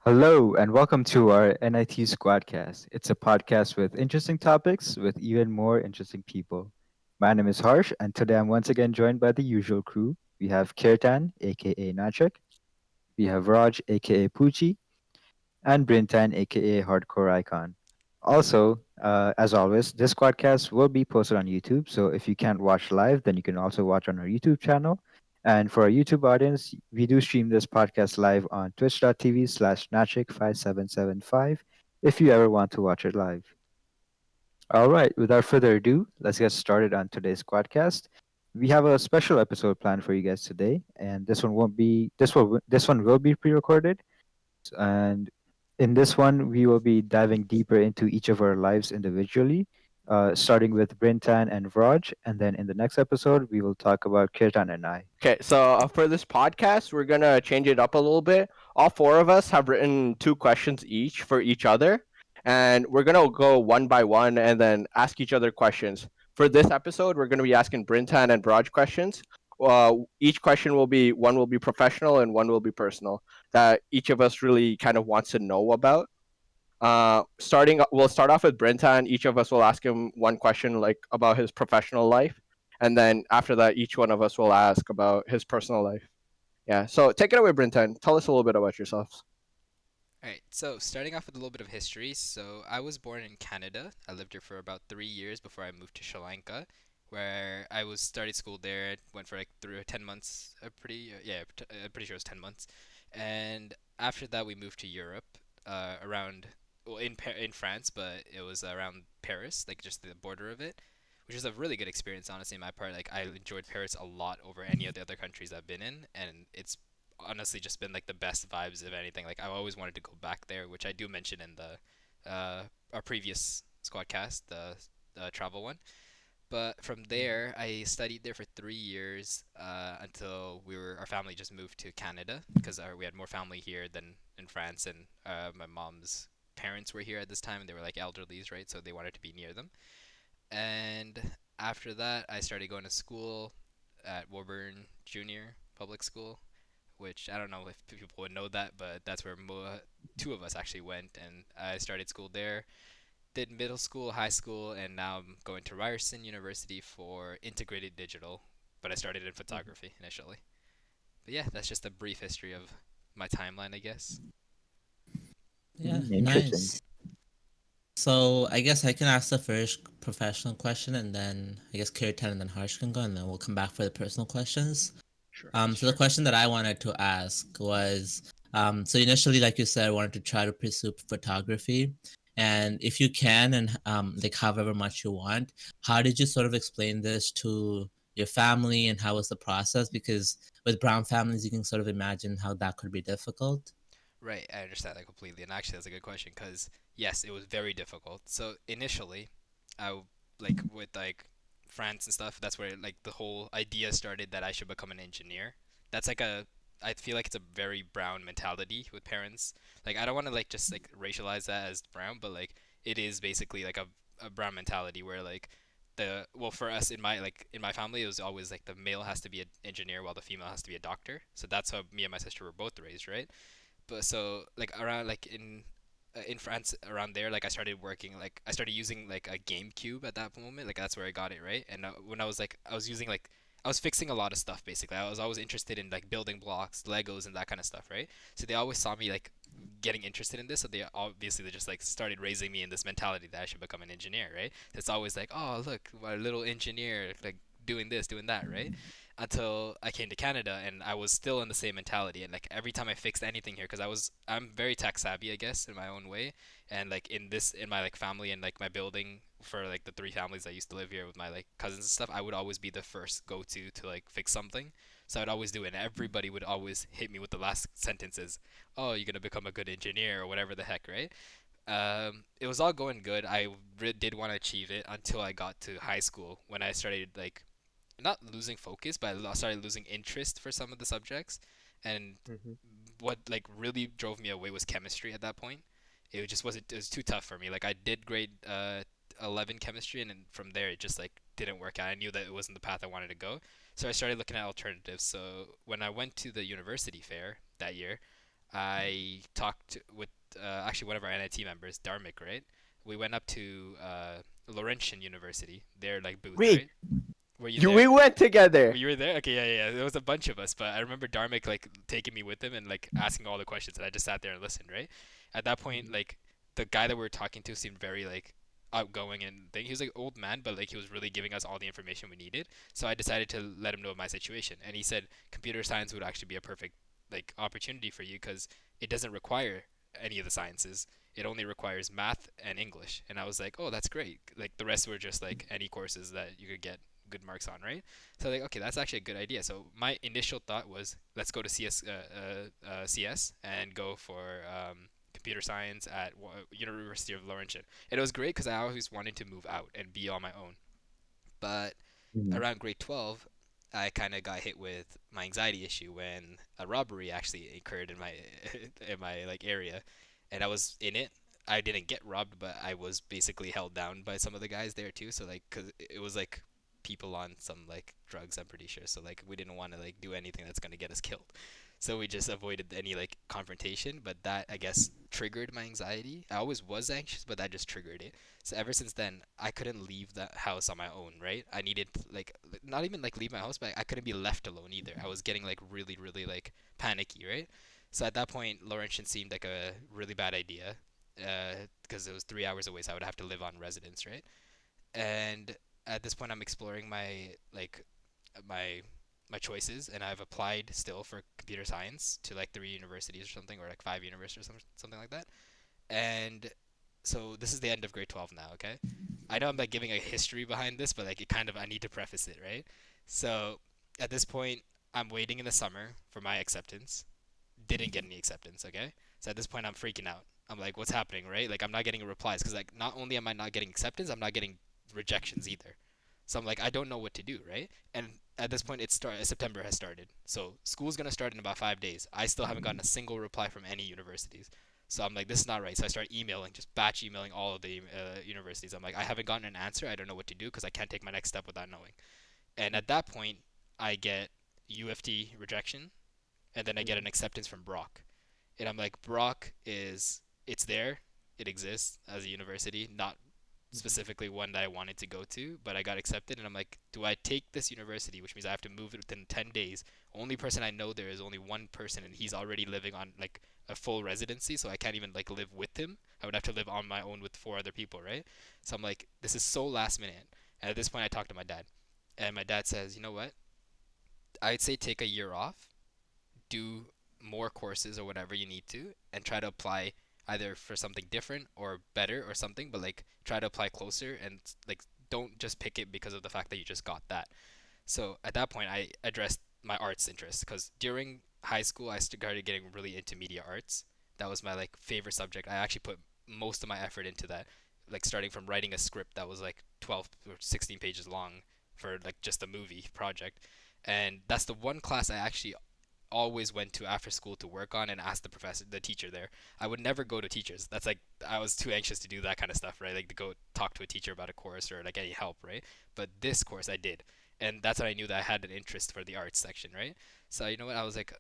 Hello, and welcome to our NIT Squadcast. It's a podcast with interesting topics with even more interesting people. My name is Harsh, and today I'm once again joined by the usual crew. We have Kirtan, aka Nachik, we have Raj, aka Poochie, and Birintan, aka Hardcore Icon. Also, as always, this podcast will be posted on YouTube. So if you can't watch live, then you can also watch on our YouTube channel. And for our YouTube audience, we do stream this podcast live on twitch.tv/Nachik5775 if you ever want to watch it live. All right, without further ado, let's get started on today's podcast. We have a special episode planned for you guys today, and this one will be pre-recorded, and in this one, we will be diving deeper into each of our lives individually, starting with Brintan and Vraj. And then in the next episode, we will talk about Kirtan and I. Okay, so for this podcast, we're gonna change it up a little bit. All four of us have written two questions each for each other, and we're gonna go one by one and then ask each other questions. For this episode, we're gonna be asking Brintan and Braj questions. Each question one will be professional and one will be personal that each of us really kind of wants to know about. We'll start off with Brintan. Each of us will ask him one question like about his professional life, and then after that, each one of us will ask about his personal life. Yeah. So take it away, Brintan. Tell us a little bit about yourselves. Alright, so starting off with a little bit of history. So I was born in Canada. I lived here for about 3 years before I moved to Sri Lanka, where I was started school there. Went for like 10 months. I'm pretty sure it was 10 months. And after that, we moved to Europe, around well in France, but it was around Paris, like just the border of it, which was a really good experience, honestly. On my part, like I enjoyed Paris a lot over any of the other countries I've been in, and it's honestly just been like the best vibes of anything. Like I always wanted to go back there, which I do mention in the our previous squadcast, the travel one. But from there, I studied there for 3 years, until our family just moved to Canada because we had more family here than in France, and my mom's parents were here at this time, and they were like elderlies, right? So they wanted to be near them. And after that, I started going to school at Warburn Junior Public School, which I don't know if people would know that, but that's where two of us actually went, and I started school there. Did middle school, high school, and now I'm going to Ryerson University for integrated digital. But I started in Mhm. photography initially. But yeah, that's just a brief history of my timeline, I guess. Yeah, Interesting. nice. So I guess I can ask the first professional question, and then I guess Kirtan and then Harsh can go, and then we'll come back for the personal questions. Sure. So the Sure. question that I wanted to ask was, so initially, like you said, I wanted to try to pursue photography, and if you can, and like however much you want, how did you sort of explain this to your family, and how was the process? Because with brown families, you can sort of imagine how that could be difficult. Right, I understand that completely. And actually, that's a good question because, yes, it was very difficult. So initially, like with like France and stuff, that's where like the whole idea started that I should become an engineer. That's like I feel like it's a very brown mentality with parents. Like I don't want to like just like racialize that as brown, but like it is basically like a brown mentality where like for us in my family, it was always like the male has to be an engineer while the female has to be a doctor. So that's how me and my sister were both raised, right? But so like around like in France around there, like I started working, like I started using like a GameCube at that moment. Like that's where I got it, right? And when I was using like I was fixing a lot of stuff basically. I was always interested in like building blocks, Legos, and that kind of stuff, right? So they always saw me like getting interested in this, so they just like started raising me in this mentality that I should become an engineer, right? It's always like, oh look, my little engineer, like doing this, doing that, right? Until I came to Canada and I was still in the same mentality, and like every time I fixed anything here, because I'm very tech savvy, I guess, in my own way. And like in my like family and like my building, for like the three families I used to live here with my like cousins and stuff, I would always be the first go to like fix something. So I'd always do it, and everybody would always hit me with the last sentences, oh, you're gonna become a good engineer or whatever the heck, right? It was all going good. I did want to achieve it until I got to high school, when I started like not losing focus, but I started losing interest for some of the subjects. And Mhm. what like really drove me away was chemistry at that point. It was too tough for me. Like I did grade 11 chemistry, and then from there it just like didn't work out. I knew that it wasn't the path I wanted to go. So I started looking at alternatives. So when I went to the university fair that year, I talked with actually one of our NIT members, Dharmik, right? We went up to Laurentian University, their like booth, Wait, right? Were you you there? we went Were together. you were there? Okay, yeah. There was a bunch of us, but I remember Dharmik like taking me with him and like asking all the questions, and I just sat there and listened, right? At that point, like the guy that we were talking to seemed very like outgoing and thing. He was like old man, but like he was really giving us all the information we needed. So I decided to let him know my situation, and he said computer science would actually be a perfect like opportunity for you because it doesn't require any of the sciences. It only requires math and English. And I was like, oh, that's great. Like the rest were just like any courses that you could get good marks on, right? So like, okay, that's actually a good idea. So my initial thought was, let's go to CS and go for computer science at University of Laurentian. And it was great because I always wanted to move out and be on my own. But Mhm. around grade 12, I kind of got hit with my anxiety issue when a robbery actually occurred in my in my like area, and I was in it. I didn't get robbed, but I was basically held down by some of the guys there too. So like, cause it was like people on some like drugs, I'm pretty sure. So like, we didn't want to like do anything that's gonna get us killed. So we just avoided any like confrontation. But that I guess triggered my anxiety. I always was anxious, but that just triggered it. So ever since then, I couldn't leave that house on my own, right? I needed like not even like leave my house, but I couldn't be left alone either. I was getting like really like panicky, right? So at that point, Laurentian seemed like a really bad idea, because it was 3 hours away, so I would have to live on residence, right? And at this point, I'm exploring my like my my choices, and I've applied still for computer science to like 3 universities or something, or like 5 universities or something like that. And so this is the end of grade 12 now, okay? I know I'm like giving a history behind this, but like it kind of I need to preface it, right? So at this point, I'm waiting in the summer for my acceptance. Didn't get any acceptance, okay? So at this point, I'm freaking out. I'm like, what's happening, right? Like I'm not getting replies because like not only am I not getting acceptance, I'm not getting rejections either. So I'm like, I don't know what to do, right? And at this point, September has started. So school's gonna start in about 5 days. I still haven't gotten a single reply from any universities. So I'm like, this is not right. So I start emailing, just batch emailing all of the universities. I'm like, I haven't gotten an answer. I don't know what to do because I can't take my next step without knowing. And at that point, I get UFT rejection, and then I get an acceptance from Brock. And I'm like, Brock is it's there, it exists as a university, not specifically one that I wanted to go to, but I got accepted, and I'm like, do I take this university, which means I have to move it within 10 days? Only person I know there is only one person, and he's already living on like a full residency, so I can't even like live with him. I would have to live on my own with four other people, right? So I'm like, this is so last minute. And at this point, I talked to my dad, and my dad says, you know what? I'd say take a year off, do more courses or whatever you need to, and try to apply either for something different or better or something, but like try to apply closer and like don't just pick it because of the fact that you just got that. So at that point, I addressed my arts interest because during high school, I started getting really into media arts. That was my like favorite subject. I actually put most of my effort into that, like starting from writing a script that was like 12 or 16 pages long for like just a movie project. And that's the one class I actually always went to after school to work on and ask the teacher there. I would never go to teachers. That's like I was too anxious to do that kind of stuff, right? Like to go talk to a teacher about a course or like any help, right? But this course I did, and that's when I knew that I had an interest for the arts section, right? So you know what? I was like,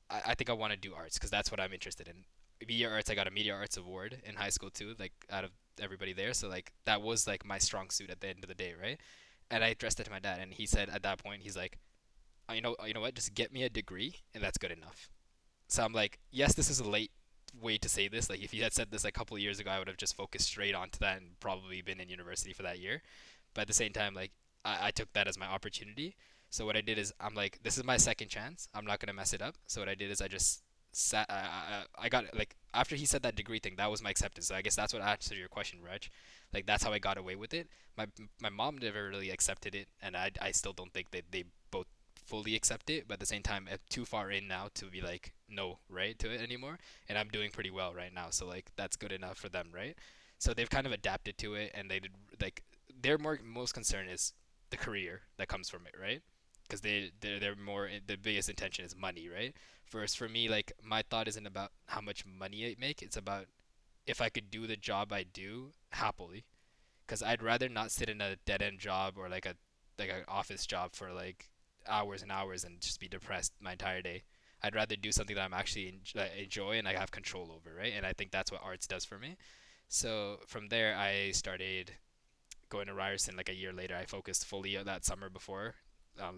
I think I want to do arts because that's what I'm interested in. Media arts, I got a media arts award in high school too, like out of everybody there. So like that was like my strong suit at the end of the day, right? And I addressed it to my dad, and he said at that point, he's like, you know what? Just get me a degree, and that's good enough. So I'm like, yes, this is a late way to say this. Like, if you had said this like a couple of years ago, I would have just focused straight onto that and probably been in university for that year. But at the same time, like, I took that as my opportunity. So what I did is, I'm like, this is my second chance. I'm not gonna mess it up. So what I did is, I just sat. I got like after he said that degree thing, that was my acceptance. So I guess that's what answered your question, Reg. Like that's how I got away with it. My mom never really accepted it, and I still don't think that they both fully accept it, but at the same time, I'm too far in now to be like no right to it anymore. And I'm doing pretty well right now, so like that's good enough for them, right? So they've kind of adapted to it, and they did like their more most concern is the career that comes from it, right? Because they're more the biggest intention is money, right? First for me, like my thought isn't about how much money I make; it's about if I could do the job I do happily. Because I'd rather not sit in a dead end job or like an office job for like hours and hours and just be depressed my entire day. I'd rather do something that I'm actually enjoy and I have control over, right? And I think that's what arts does for me. So from there, I started going to Ryerson like a year later. I focused fully on that summer before,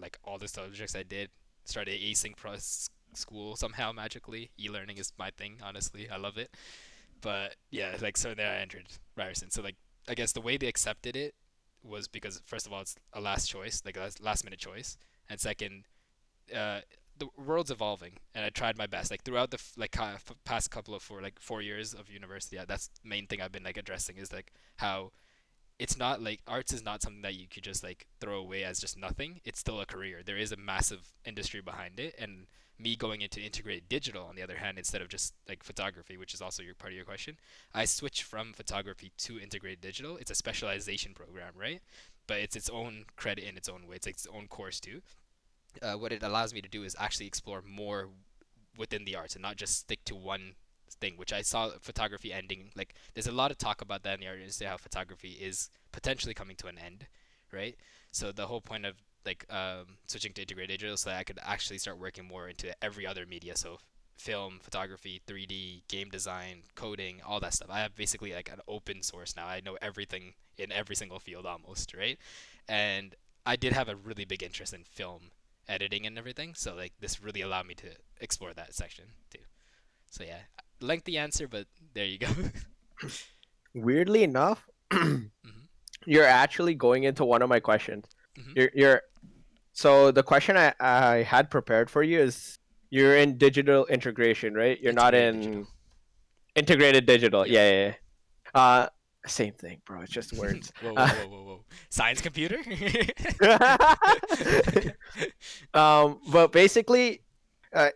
like all the subjects I did. Started acing school somehow magically. E-learning is my thing, honestly. I love it. But yeah, like so there I entered Ryerson. So like I guess the way they accepted it was because first of all it's a last choice, like a last minute choice, and second, uh, the world's evolving, and I tried my best. Like throughout the past couple of 4 years of university, yeah, that's the main thing I've been like addressing is like how it's not like arts is not something that you could just like throw away as just nothing. It's still a career. There is a massive industry behind it, and me going into integrated digital on the other hand instead of just like photography, which is also your part of your question, I switched from photography to integrated digital. It's a specialization program, right? But it's its own credit in its own way. It's like its own course too. What it allows me to do is actually explore more within the arts and not just stick to one thing, which I saw photography ending. Like, there's a lot of talk about that in the art industry, how photography is potentially coming to an end, right? So the whole point of like switching to integrated digital so that I could actually start working more into every other media. So film, photography, 3D, game design, coding, all that stuff. I have basically like an open source now. I know everything in every single field almost, right? And I did have a really big interest in film editing and everything. So like this really allowed me to explore that section too. So yeah, lengthy answer, but there you go. Weirdly enough, hmm you're actually going into one of my questions. hmm You're so the question I had prepared for you is you're in digital integration, right? You're not Integrated in digital. integrated digital. Yep. Yeah. Same thing, bro. It's just words. Whoa, whoa, whoa, whoa, whoa. Science computer? But basically,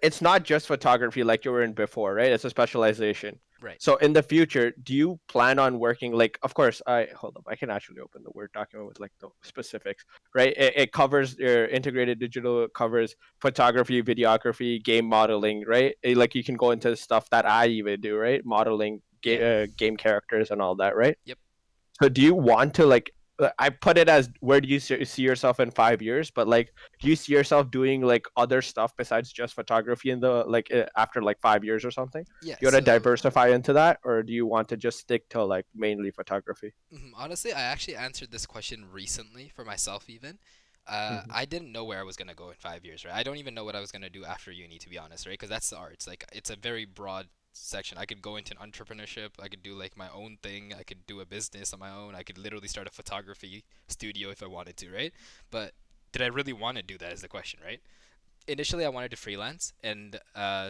it's not just photography like you were in before, right? It's a specialization. Right. So in the future, do you plan on working like? Of course, I hold up. I can actually open the Word document with like the specifics, right? It covers your integrated digital. It covers photography, videography, game modeling, right? Like you can go into stuff that I even do, right? Modeling Yeah. game characters and all that, right? Yep. So do you want to like I put it as where do you see yourself in 5 years? But like, do you see yourself doing like other stuff besides just photography in the like after like 5 years or something? Yeah. You want to diversify into that, or do you want to just stick to like mainly photography? Honestly, I actually answered this question recently for myself even. Mhm. I didn't know where I was gonna go in 5 years, right? I don't even know what I was gonna do after uni, to be honest, right? Because that's the arts. Like, it's a very broad section. I could go into entrepreneurship. I could do like my own thing. I could do a business on my own. I could literally start a photography studio if I wanted to, right? But did I really want to do that is the question, right? Initially I wanted to freelance, and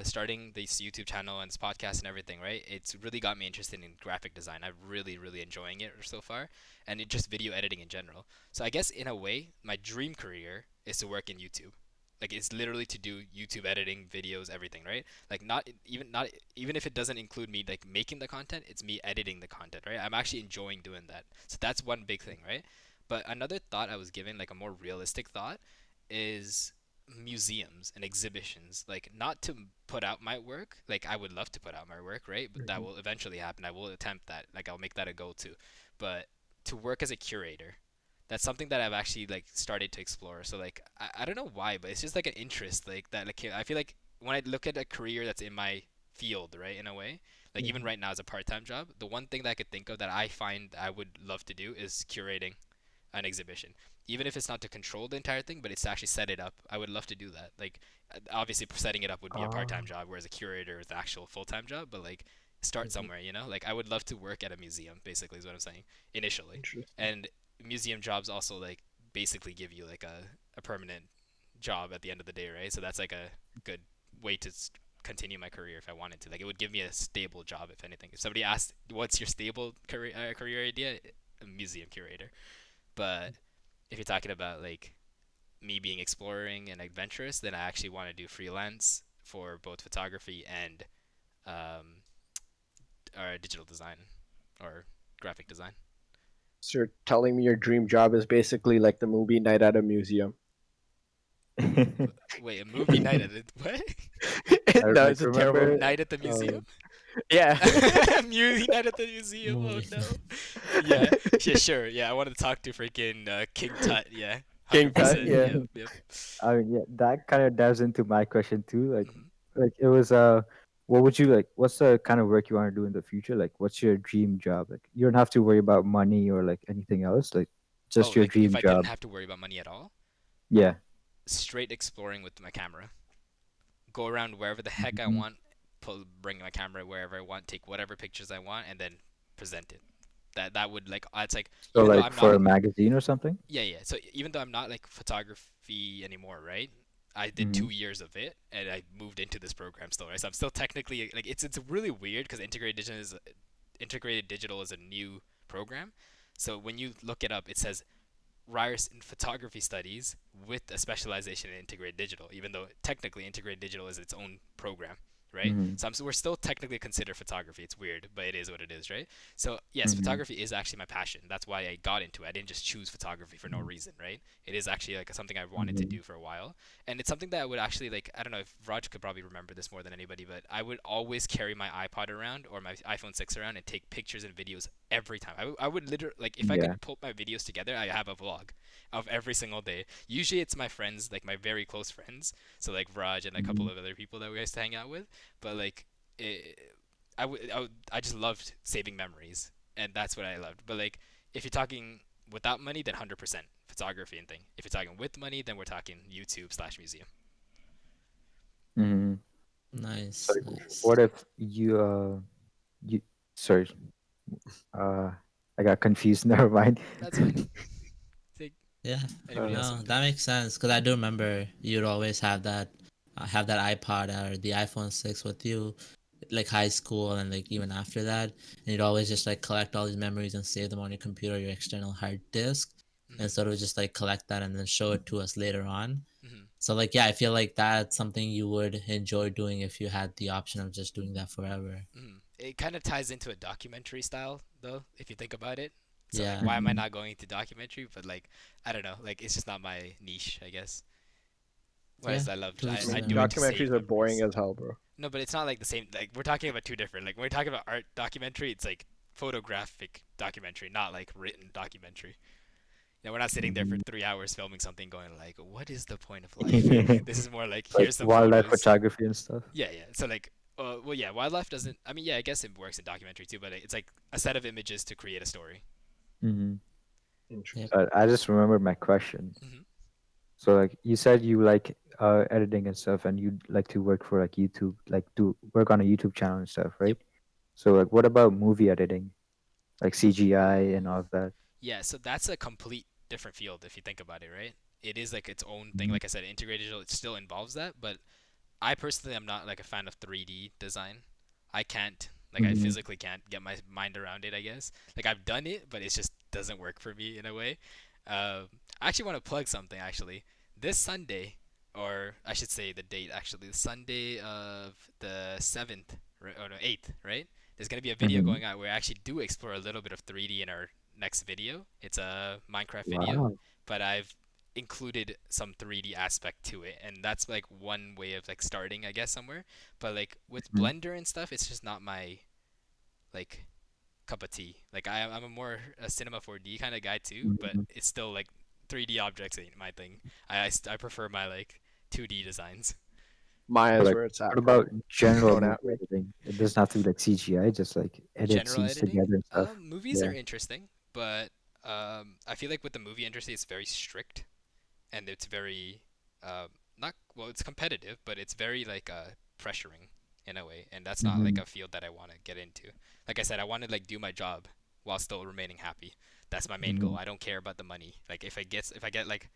starting this YouTube channel and this podcast and everything, right? It's really got me interested in graphic design. I'm really enjoying it so far, and it just video editing in general. So I guess in a way, my dream career is to work in YouTube. Like it's literally to do YouTube editing, videos, everything, right? Like not even if it doesn't include me like making the content, it's me editing the content, right? I'm actually enjoying doing that. So that's one big thing, right? But another thought I was given, like a more realistic thought, is museums and exhibitions. Like not to put out my work, like I would love to put out my work, right? But that Mhm. will eventually happen. I will attempt that, like I'll make that a goal too. But to work as a curator, that's something that I've actually like started to explore. So like I don't know why, but it's just like an interest like that. Like I feel like when I look at a career that's in my field, right, in a way, like even Mhm. right now as a part-time job, the one thing that I could think of that I find I would love to do is curating an exhibition. Even if it's not to control the entire thing, but it's to actually set it up. I would love to do that. Like, obviously, setting it up would be a part-time job, whereas a curator is the actual full-time job. But like, start Mhm. somewhere. Like, I would love to work at a museum. Basically, is what I'm saying initially. Interesting. And museum jobs also like basically give you like a permanent job at the end of the day, right? So that's like a good way to continue my career if I wanted to. Like, it would give me a stable job if anything. If somebody asked, "What's your stable career idea?" A museum curator. But if you're talking about like me being exploring and adventurous, then I actually want to do freelance for both photography and um, or digital design or graphic design. So you're telling me your dream job is basically like the movie Night at a Museum? Wait, a movie night at it? What? No, Like it's a terrible. remember, Night at the museum? um, Yeah. Movie night at the museum. Oh Movie. no. Yeah. Yeah. Sure. Yeah. I want to talk to freaking King Tut. Yeah. King Tut, 100%. yeah. Yep. Yep. I mean, yeah, that kind of dives into my question too. Like, Mhm. like it was what would you like? What's the kind of work you want to do in the future? Like, what's your dream job? Like, you don't have to worry about money or like anything else. Like, Oh, just your like if dream I didn't job. have to worry about money at all, Yeah. straight exploring with my camera. Go around wherever the heck I Mhm. want, bring my camera wherever I want, take whatever pictures I want, and then present it. That would like it's like So, even though like I'm not for a magazine or something. yeah. So even though I'm not like photography anymore, right? I did Mm-hmm. 2 years of it, and I moved into this program still, right? So I'm still technically like it's really weird because integrated digital is a new program. So when you look it up, it says Ryerson in photography studies with a specialization in integrated digital, even though technically integrated digital is its own program, right? Mm-hmm. So we're still technically considered photography. It's weird, but it is what it is, right? So yes, Mm-hmm. photography is actually my passion. That's why I got into it. I didn't just choose photography for no reason, right? It is actually like something I wanted to Mm-hmm. do for a while, and it's something that I would actually like. I don't know if Raj could probably remember this more than anybody, but I would always carry my iPod around or my iPhone 6 around and take pictures and videos every time. I would literally like if I Yeah. could pull my videos together, I have a vlog of every single day. Usually it's my friends, like my very close friends, so like Vraj and a couple Mm-hmm. of other people that we used to hang out with. But like, it, I just loved saving memories, and that's what I loved. But like, if you're talking without money, then 100% photography and thing. If you're talking with money, then we're talking YouTube/museum. Mm-hmm. So, Nice, nice. what if you sorry, uh, I got confused. Never mind. That's fine. Take Yeah, anybody else uh, want no, to? that makes sense because I do remember you'd always have that iPod or the iPhone 6 with you, like high school and like even after that, and you'd always just like collect all these memories and save them on your computer, your external hard disk, and Mm-hmm. sort of just like collect that and then show it to us later on. Mm-hmm. So like yeah, I feel like that's something you would enjoy doing if you had the option of just doing that forever. It kind of ties into a documentary style, though, if you think about it. So like, Yeah, why am I mhm. not going to documentary? But like, I don't know. Like, it's just not my niche, I guess. yeah, Whereas I love, to I I, each I mean, their do it own. to save documentaries are boring memories. as hell, bro. No, but it's not like the same. Like, we're talking about two different. Like, when we're talking about art documentary, it's like photographic documentary, not like written documentary. We're not sitting there for Mhm. 3 hours filming something, going like, "What is the point of life?" This is more like, Like "Here's some wildlife photos." photography and stuff. Yeah, yeah. So like, well, yeah, wildlife doesn't. I mean, yeah, I guess it works in documentary too, but it's like a set of images to create a story. Hmm. Yep. Interesting. So I just remembered my question. Hmm. So like you said you like editing and stuff, and you'd like to work for like YouTube, like do work on a YouTube channel and stuff, Yep. right? So like, what about movie editing, like CGI and all Ooh. of that? Yeah, so that's a complete different field if you think about it, right? It is like its own thing. Mhm. Like I said, integrated digital, it still involves that, but I personally am not like a fan of 3D design. I can't, like, I Mhm. physically can't get my mind around it, I guess. Like, I've done it, but it just doesn't work for me in a way. I actually want to plug something, actually. This Sunday, or I should say the date, actually, the Sunday of the 7th, or no, 8th, right? There's going to be a video Mhm. going out where I actually do explore a little bit of 3D in our next video. It's a Minecraft video, Wow. but I've included some 3D aspect to it, and that's like one way of like starting, I guess, somewhere. But like with Mhm. Blender and stuff, it's just not my like cup of tea. Like I'm a more a Cinema 4D kind of guy too, but Mhm. it's still like 3D objects ain't my thing. I prefer my like 2D designs. So Maya's like, where it's what at, about bro. general Don't movie at me. editing? It doesn't have to be like CGI, just like edit General scenes editing, together and stuff. movies are Yeah. interesting, but I feel like with the movie industry, it's very strict and it's very not well it's competitive but it's very like pressuring in a way, and that's not like Mhm. a field that I want to get into. Like I said, I want to like do my job while still remaining happy. That's my main goal. Mhm. I don't care about the money. Like if I get like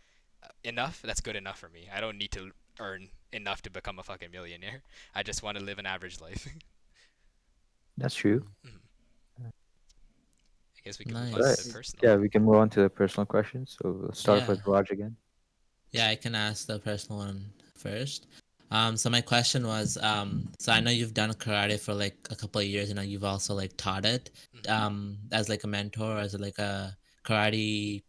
enough, that's good enough for me. I don't need to earn enough to become a fucking millionaire. I just want to live an average life. That's true. Mhm. I guess we can move on to Right. the Nice. personal. Yeah, we can move on to the personal questions. So we'll start Yeah. with Raj again. Yeah, I can ask the personal one first. So my question was, so I know you've done karate for like a couple of years, and you've also like taught it, Mhm. as like a mentor, as like a karate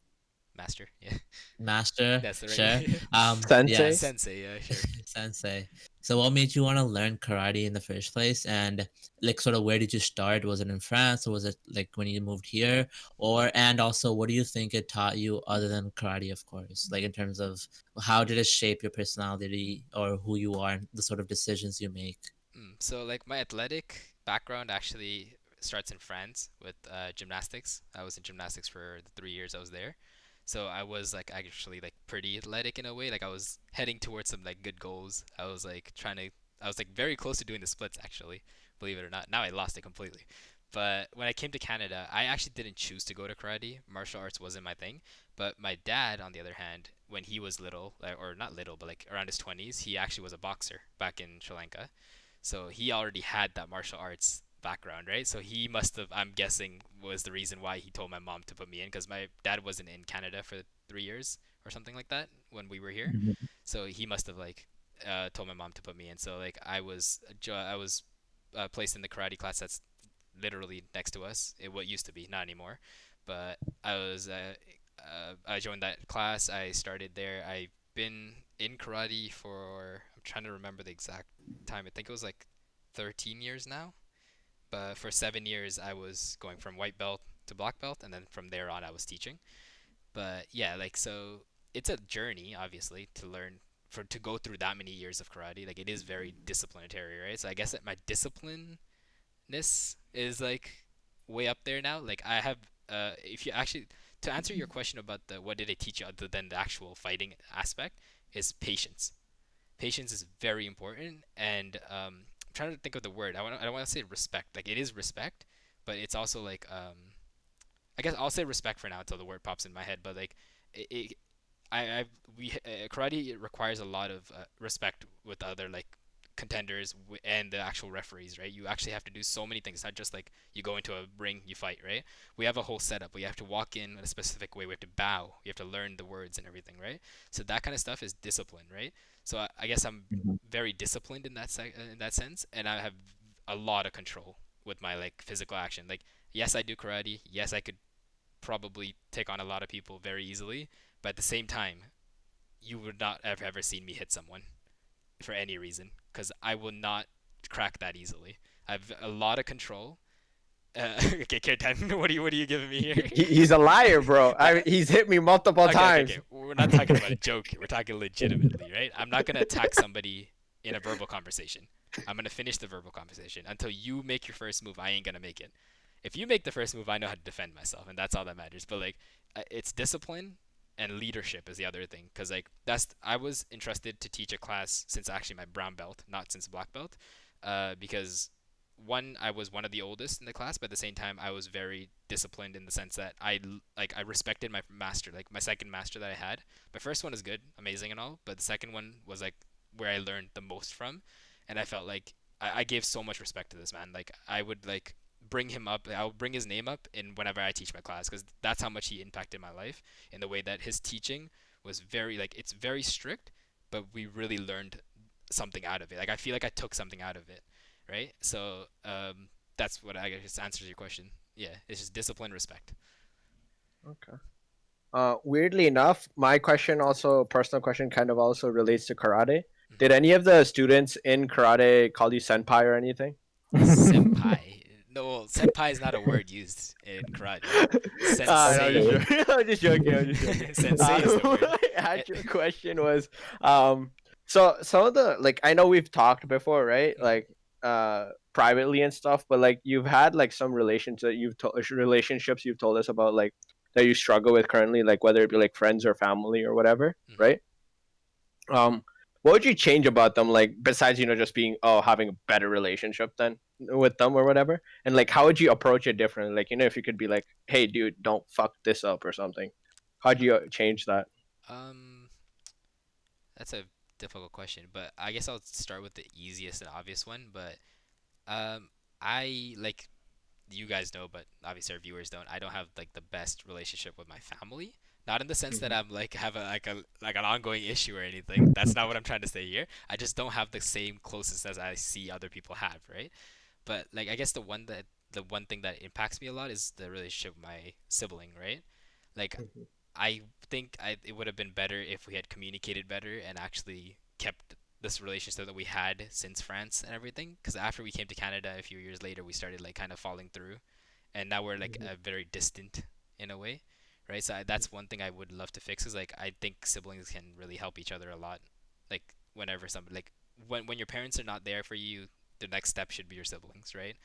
Master, yeah. master, That's the right sure. way. Sensei. Yes, Sensei, yeah, sure. sensei. So what made you want to learn karate in the first place? And like sort of where did you start? Was it in France or was it like when you moved here? Or and also what do you think it taught you other than karate, of course? Like in terms of how did it shape your personality or who you are and the sort of decisions you make? So like my athletic background actually starts in France with gymnastics. I was in gymnastics for the 3 years I was there. So I was like actually like pretty athletic in a way. Like I was heading towards some like good goals. I was like very close to doing the splits actually, believe it or not. Now I lost it completely. But when I came to Canada, I actually didn't choose to go to karate. Martial arts wasn't my thing. But my dad, on the other hand, when he was little, like, or not little, but like around his 20s, he actually was a boxer back in Sri Lanka. So he already had that martial arts background, right? So he must have, I'm guessing, was the reason why he told my mom to put me in because my dad wasn't in Canada for 3 years or something like that when we were here. Mhm. So he must have like told my mom to put me in. So like I was placed in the karate class that's literally next to us. What used to be, not anymore. But I joined that class. I started there. I've been in karate for, I'm trying to remember the exact time. I think it was like 13 years now. But for 7 years, I was going from white belt to black belt, and then from there on, I was teaching. But yeah, like so, it's a journey, obviously, to learn to go through that many years of karate. Like it is very disciplinary, right? So I guess that my disciplineness is like way up there now. Like I have, if you actually to answer your question about the what did it teach you other than the actual fighting aspect is patience. Patience is very important, and I'm trying to think of the word. I don't want to say respect. Like it is respect, but it's also like I guess I'll say respect for now until the word pops in my head. But like it I we karate requires a lot of respect with other like contenders and the actual referees, right? You actually have to do so many things. It's not just like you go into a ring, you fight, right? We have a whole setup. We have to walk in a specific way. We have to bow. You have to learn the words and everything, right? So that kind of stuff is discipline, right? So I guess I'm Mhm. very disciplined in in that sense, and I have a lot of control with my like physical action. Like yes, I do karate. Yes, I could probably take on a lot of people very easily, but at the same time, you would not have ever seen me hit someone for any reason because I will not crack that easily. I have a lot of control. Okay, Kirtan, what are you giving me here? He's a liar, bro. He's hit me multiple Okay. times. We're not talking about a joke. We're talking legitimately, right? I'm not gonna attack somebody in a verbal conversation. I'm gonna finish the verbal conversation until you make your first move. I ain't gonna make it. If you make the first move, I know how to defend myself, and that's all that matters. But like, it's discipline and leadership is the other thing. Cause like I was interested to teach a class since actually my brown belt, not since black belt, because one I was one of the oldest in the class, but at the same time I was very disciplined in the sense that I respected my master, like my second master that I had. My first one is good, amazing and all, but the second one was like where I learned the most from, and I felt like I gave so much respect to this man. Like I would like bring him up. I'll bring his name up in whenever I teach my class because that's how much he impacted my life in the way that his teaching was very like it's very strict, but we really learned something out of it. Like I feel like I took something out of it, right? So that's what I guess answers your question. Yeah, it's just discipline, respect. Okay. Weirdly enough, my question also, personal question, kind of also relates to karate. Did Hmm. any of the students in karate call you senpai or anything? Senpai. No, well, senpai is not a word used in karate. No, I'm just Sensei. joking. I'm just joking. I'm just joking. Sensei is the word. My Eh, actual question was, so some of the like I know we've talked before, right? mhm, Like, privately and stuff, but like you've had like some relations that relationships you've told us about, like that you struggle with currently, like whether it be like friends or family or whatever, mhm. right? Um, what would you change about them, like besides just being having a better relationship than with them or whatever, and like how would you approach it differently? Like if you could be like, hey, dude, don't fuck this up or something. How'd you change that? Um, that's a difficult question, but I guess I'll start with the easiest and obvious one. But um, I like you guys know, but obviously our viewers don't. I don't have like the best relationship with my family. Not in the sense that Mhm. I'm like have a like an ongoing issue or anything. That's not what I'm trying to say here. I just don't have the same closest as I see other people have, right? But like I guess the one thing that impacts me a lot is the relationship with my sibling, right? Like I think it would have been better if we had communicated better and actually kept this relationship that we had since France and everything. Because after we came to Canada a few years later, we started like kind of falling through, and now we're like Mhm. very distant in a way, right? So that's one thing I would love to fix. Is like I think siblings can really help each other a lot. Like whenever somebody like when your parents are not there for you, the next step should be your siblings, right?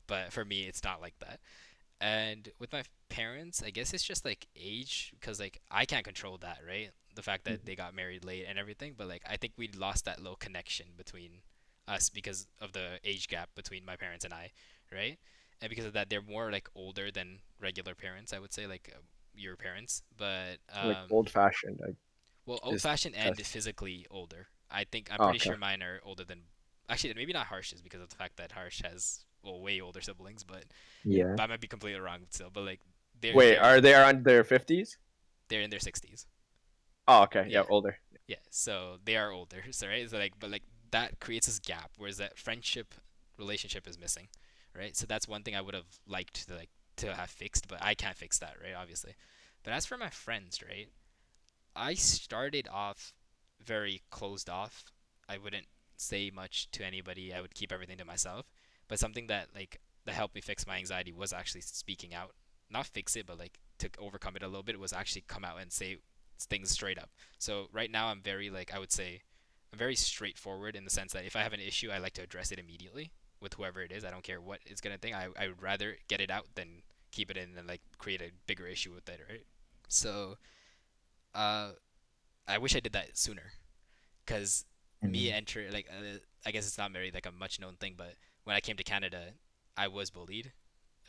But for me, it's not like that. And with my parents, I guess it's just like age because like I can't control that, right? The fact that they got married late and everything, but like I think we lost that little connection between us because of the age gap between my parents and I, right? And because of that, they're more like older than regular parents, I would say, like your parents. But Like old fashioned, like well, is old-fashioned and that's physically older. I'm oh, pretty okay. sure mine are older than. Actually, maybe not Harsh's because of the fact that Harsh has well way older siblings, Yeah. but I might be completely wrong still. But like they're Wait, they're are they around their 50s? they're in their 60s. Oh, okay. Yeah, Yeah, older. yeah. So they are older. So right. So like, but like that creates this gap, whereas that friendship relationship is missing, right? So that's one thing I would have liked to have fixed, but I can't fix that, right? Obviously. But as for my friends, right? I started off very closed off. I wouldn't say much to anybody. I would keep everything to myself. But something that helped me fix my anxiety was actually speaking out. Not fix it, but like to overcome it a little bit was actually come out and say things straight up. So right now I'm very like I would say I'm very straightforward in the sense that if I have an issue, I like to address it immediately with whoever it is. I don't care what it's gonna think. I would rather get it out than keep it in and like create a bigger issue with it, right? So uh I wish I did that sooner, cause me Mhm. enter like I guess it's not very like a much known thing, but when I came to Canada, I was bullied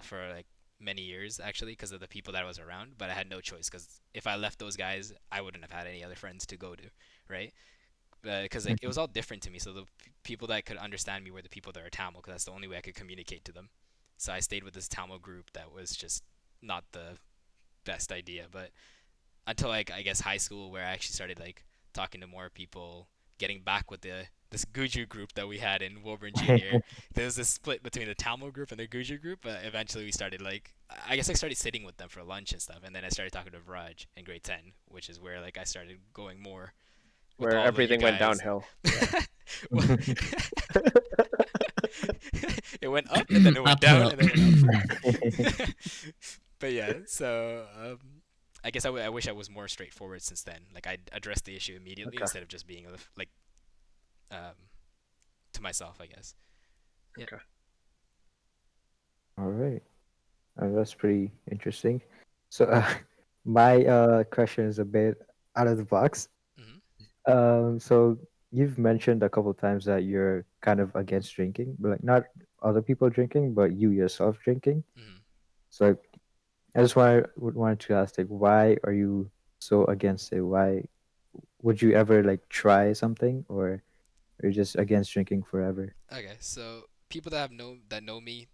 for like many years actually because of the people that I was around, but I had no choice because if I left those guys, I wouldn't have had any other friends to go to, right? Because like it Mhm. was all different to me. So the people that could understand me were the people that are Tamil, because that's the only way I could communicate to them. So I stayed with this Tamil group that was just not the best idea, but until like I guess high school where I actually started like talking to more people, getting back with the this Guju group that we had in Woburn Junior. There was this split between the Tamil group and the Guju group, but eventually we started like I guess I started sitting with them for lunch and stuff, and then I started talking to Vraj in grade 10, which is where like I started going more with Where all of you everything went guys. downhill. Yeah. Well, it went up and then it went down Uphill. and then it went up. But yeah, so I guess I wish I was more straightforward since then. Like I addressed the issue immediately Okay. instead of just being like um, to myself, I guess. Yeah. Okay. All right. That's pretty interesting. So, my question is a bit out of the box. Mhm. So you've mentioned a couple times that you're kind of against drinking, but like not other people drinking, but you yourself drinking. Mhm. So I just wanted to ask, like, why are you so against it? Why would you ever like try something, or are you just against drinking forever? Okay, so people that know me,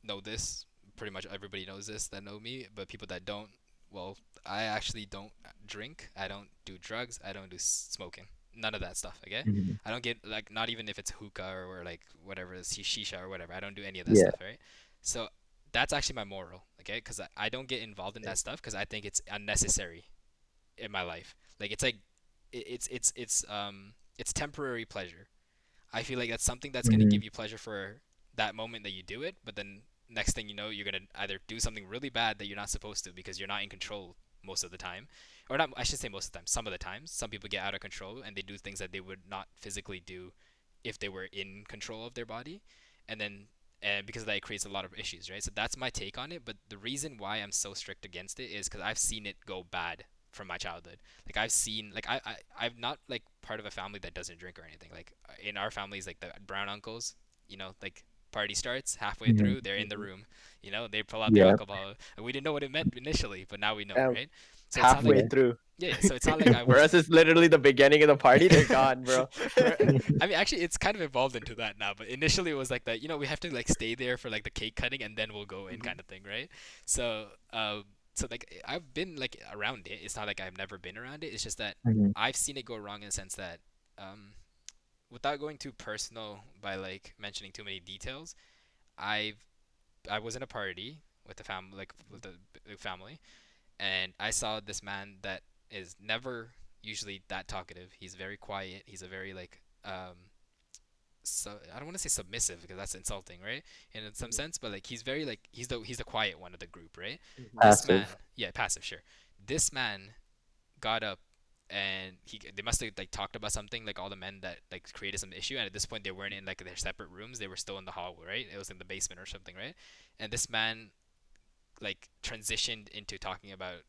know this. Pretty much everybody knows this that know me, but people that don't, well, I actually don't drink. I don't do drugs. I don't do smoking. None of that stuff. Okay, Mhm. I don't get like not even if it's hookah or like whatever shisha or whatever. I don't do any of that Yeah. stuff. Right. So that's actually my moral. Okay, because I don't get involved in that stuff because I think it's unnecessary in my life. Like it's like it's temporary pleasure. I feel like that's something that's gonna Hmm. give you pleasure for that moment that you do it, but then next thing you know, you're gonna either do something really bad that you're not supposed to because you're not in control most of the time, or not. I should say most of the time. Some of the times, some people get out of control and they do things that they would not physically do if they were in control of their body, and then and because of that it creates a lot of issues, right? So that's my take on it. But the reason why I'm so strict against it is because I've seen it go bad from my childhood. Like I've seen like I'm not like part of a family that doesn't drink or anything. Like in our families, like the brown uncles, like party starts halfway Hmm. through, they're in the Mhm. room. They pull out the Yeah. alcohol, and we didn't know what it meant initially, but now we know, Um, right? So it's not like halfway Yeah. through. yeah. So it's not like I For was us, it's literally the beginning of the party. They're gone, bro. for, I mean, actually, it's kind of evolved into that now. But initially, it was like that. We have to like stay there for like the cake cutting, and then we'll go in, Mhm. kind of thing, right? So, so like I've been like around it. It's not like I've never been around it. It's just that Hmm. I've seen it go wrong in the sense that, um, without going too personal by like mentioning too many details, I've I was in a party with the family, like with the family, and I saw this man that is never usually that talkative. He's very quiet. He's a very like so I don't want to say submissive because that's insulting, right? In some sense, but like he's very like he's the quiet one of the group, right? This man, Passive. yeah, passive, sure. This man got up and they must have like talked about something like all the men that like created some issue, and at this point they weren't in like their separate rooms, they were still in the hall, right? It was in the basement or something, right? And this man like transitioned into talking about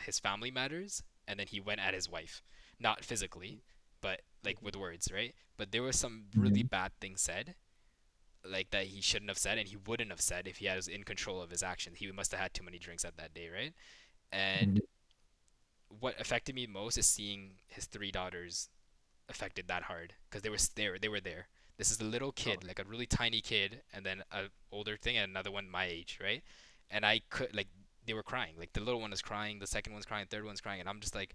his family matters, and then he went at his wife, not physically, but like with words, right? But there was some really Mhm. bad things said, like that he shouldn't have said, and he wouldn't have said if he was in control of his actions. He must have had too many drinks at that day, right? And Mhm. what affected me most is seeing his three daughters affected that hard because they were there. This is a little kid, like a really tiny kid, and then a older thing, and another one my age, right? And I could like they were crying. Like the little one is crying, the second one's crying, third one's crying, and I'm just like,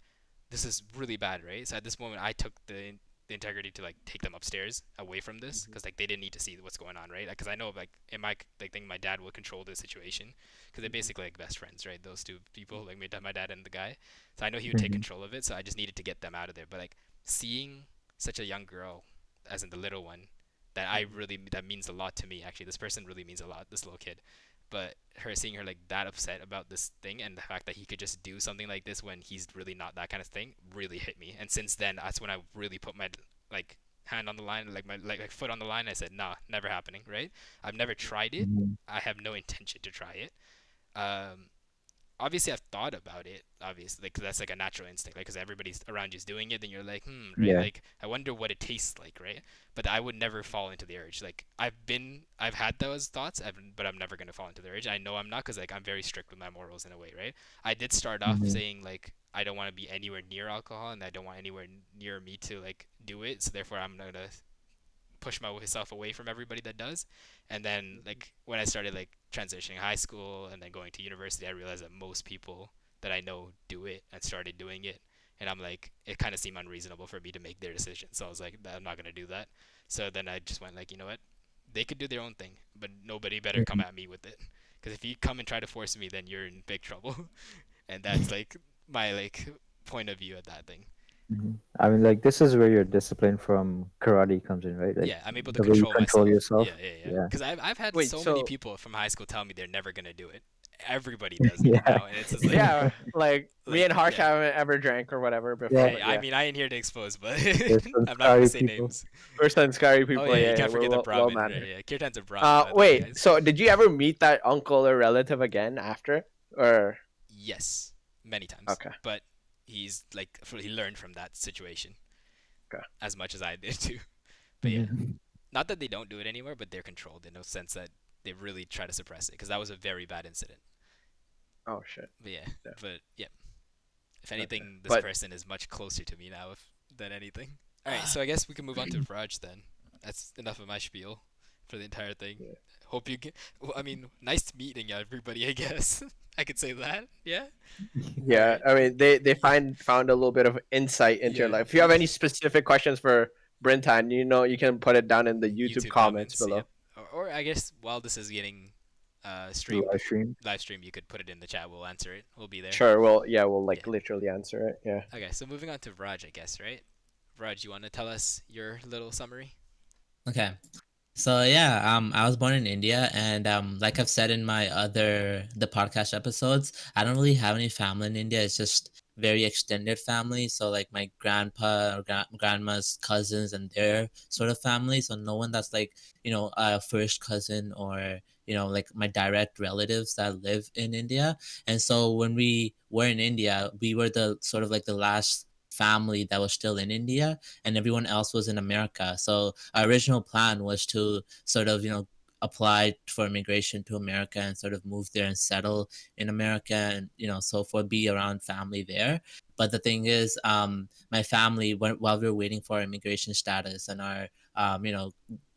this is really bad, right? So at this moment, I took the integrity to like take them upstairs away from this because like they didn't need to see what's going on, right? Because I know like in my like thing my dad will control the situation because they're basically like best friends, right? Those two people, like my dad and the guy. So I know he would take Mhm. control of it. So I just needed to get them out of there. But like seeing such a young girl, as in the little one, that means a lot to me. Actually, this person really means a lot. This little kid, but her seeing her like that upset about this thing and the fact that he could just do something like this when he's really not that kind of thing really hit me. And since then, that's when I really put my like hand on the line, like my like foot on the line. I said, nah, never happening. Right? I've never tried it. Mhm. I have no intention to try it. Um, Obviously I've thought about it, obviously, like 'cause that's like a natural instinct, like because everybody's around you's doing it, then you're like, right, Yeah. like I wonder what it tastes like, right? But I would never fall into the urge. Like I've had those thoughts, but I'm never gonna fall into the urge. I know I'm not, because like I'm very strict with my morals in a way, right? I did start off Mhm. saying like I don't want to be anywhere near alcohol, and I don't want anywhere near me to like do it, so therefore I'm gonna push myself away from everybody that does. And then like when I started like transitioning high school and then going to university, I realized that most people that I know do it and started doing it. And I'm like, it kind of seemed unreasonable for me to make their decision. So I was like, I'm not gonna do that. So then I just went like, you know what? They could do their own thing, but nobody better come Mhm. at me with it. Because if you come and try to force me, then you're in big trouble. And that's like my like point of view at that thing. Mhm. I mean, like this is where your discipline from karate comes in, right? Like Yeah, I'm able to the way you control control myself. yourself. Yeah, yeah, yeah. Yeah. Because I've had Wait, so many so people from high school tell me they're never gonna do it. Everybody does it Yeah. now, and it's just yeah, like me like and Harsh yeah. haven't ever drank or whatever before, Yeah. Hey, but I yeah, mean, I ain't here to expose, but There's some I'm not gonna scary say people. names. we're some scary Oh people. yeah, you Yeah, can't we're forget the well Brahmin. Right, mannered. yeah, Kirtan's a Brahmin, by the way, Wait, guys. so did you ever meet that uncle or relative again after, or Yes, many times, okay, but he's like he learned from that situation okay, as much as I did too. But yeah, Mhm. not that they don't do it anymore, but they're controlled in no sense that they really try to suppress it because that was a very bad incident. oh shit, But yeah, yeah, but yeah. If okay, anything, this but person is much closer to me now than anything. All right, so I guess we can move on to Vraj then. That's enough of my spiel for the entire thing. yeah. Hope you get. Well, I mean, nice meeting everybody. I guess I could say that. Yeah. All Yeah, right. I mean, they found a little bit of insight into your Yeah. life. If you have any specific questions for Brintan, you can put it down in the YouTube YouTube comments comments. below. Yep. Or I guess while this is getting streamed, Live stream. live stream, you could put it in the chat. We'll answer it. We'll be there. Sure, we'll Yeah. like literally answer it. Yeah. Okay. So moving on to Vraj, I guess, right? Vraj, you want to tell us your little summary? Okay. So yeah, I was born in India, and like I've said in my the podcast episodes, I don't really have any family in India. It's just very extended family. So like my grandpa or grandma's cousins and their sort of family. So no one that's like a first cousin or like my direct relatives that live in India. And so when we were in India, we were the sort of like the last family that was still in India, and everyone else was in America. So our original plan was to sort of, apply for immigration to America and sort of move there and settle in America and, so forth, be around family there. But the thing is, my family, while we were waiting for our immigration status and our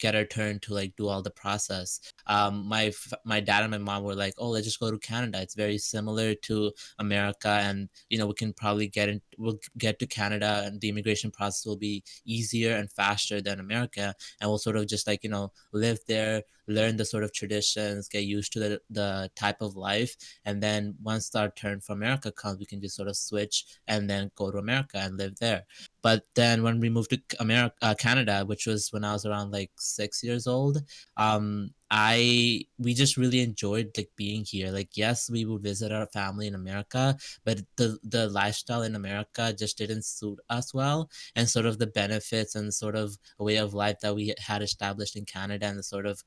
get our turn to like do all the process. My dad and my mom were like, oh, let's just go to Canada. It's very similar to America, and we can probably we'll get to Canada, and the immigration process will be easier and faster than America, and we'll sort of just like live there, learn the sort of traditions, get used to the type of life, and then once our turn for America comes, we can just sort of switch and then go to America and live there. But then when we moved to Canada, which was when I was around like 6 years old, we just really enjoyed like being here. Like, yes, we would visit our family in America, but the lifestyle in America just didn't suit us well, and sort of the benefits and sort of a way of life that we had established in Canada, and the sort of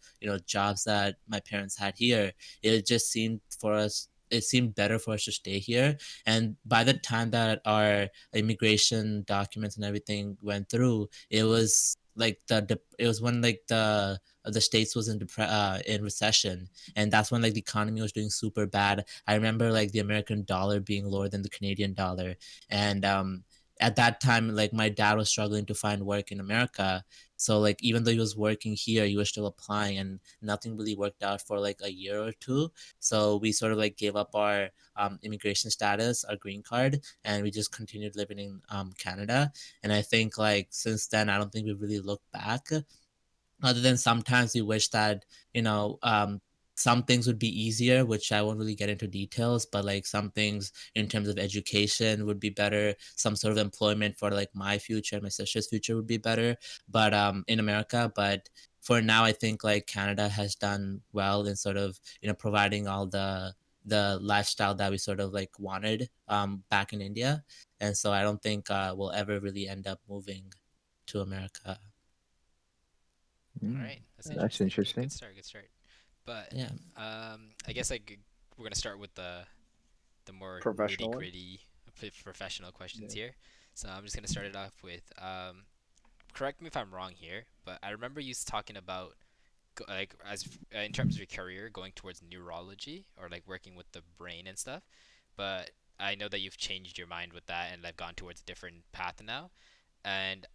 jobs that my parents had here, it just seemed for us. It seemed better for us to stay here. And by the time that our immigration documents and everything went through, it was like it was when like the states was in recession, and that's when like the economy was doing super bad. I remember like the American dollar being lower than the Canadian dollar, and at that time, like my dad was struggling to find work in America. So like even though he was working here, he was still applying, and nothing really worked out for like a year or two. So we sort of like gave up our immigration status, our green card, and we just continued living in Canada. And I think like since then, I don't think we really looked back, other than sometimes we wish that some things would be easier, which I won't really get into details, but like some things in terms of education would be better, some sort of employment for like my future and my sister's future would be better, but in America. But for now, I think like Canada has done well in sort of providing all the lifestyle that we sort of like wanted back in India. And so I don't think we'll ever really end up moving to America. All Mm, right, that's that's interesting. interesting. Good start. Good start. But Yeah. I guess we're gonna start with the more nitty Professional one. gritty professional questions Yeah. here. So I'm just gonna start it off with correct me if I'm wrong here, but I remember you talking about like as in terms of your career going towards neurology or like working with the brain and stuff. But I know that you've changed your mind with that and have gone towards a different path now. And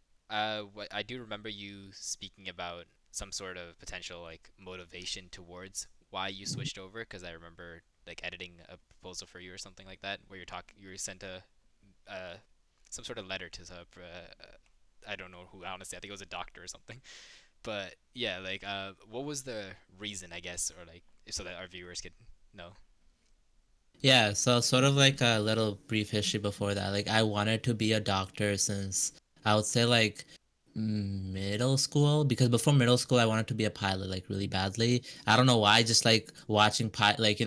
what I do remember you speaking about some sort of potential like motivation towards why you switched over, because I remember like editing a proposal for you or something like that where you were sent a uh, some sort of letter to I don't know who, honestly. I think it was a doctor or something. But yeah, like what was the reason, I guess, or like so that our viewers could know. Yeah, so sort of like a little brief history before that. Like I wanted to be a doctor since I would say like middle school, because before middle school I wanted to be a pilot like really badly. I don't know why, just like watching like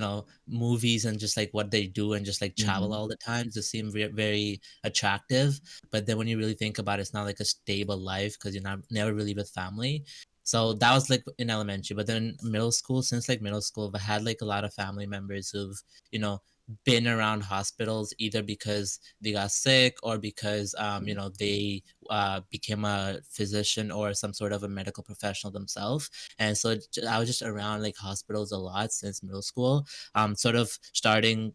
movies and just like what they do and just like travel Mm-hmm. all the time just seem very attractive. But then when you really think about it, it's not like a stable life because you're not never really with family. So that was like in elementary, but then middle school, since like middle school, I had like a lot of family members who've you know been around hospitals either because they got sick or because they became a physician or some sort of a medical professional themselves. And so I was just around like hospitals a lot since middle school, sort of starting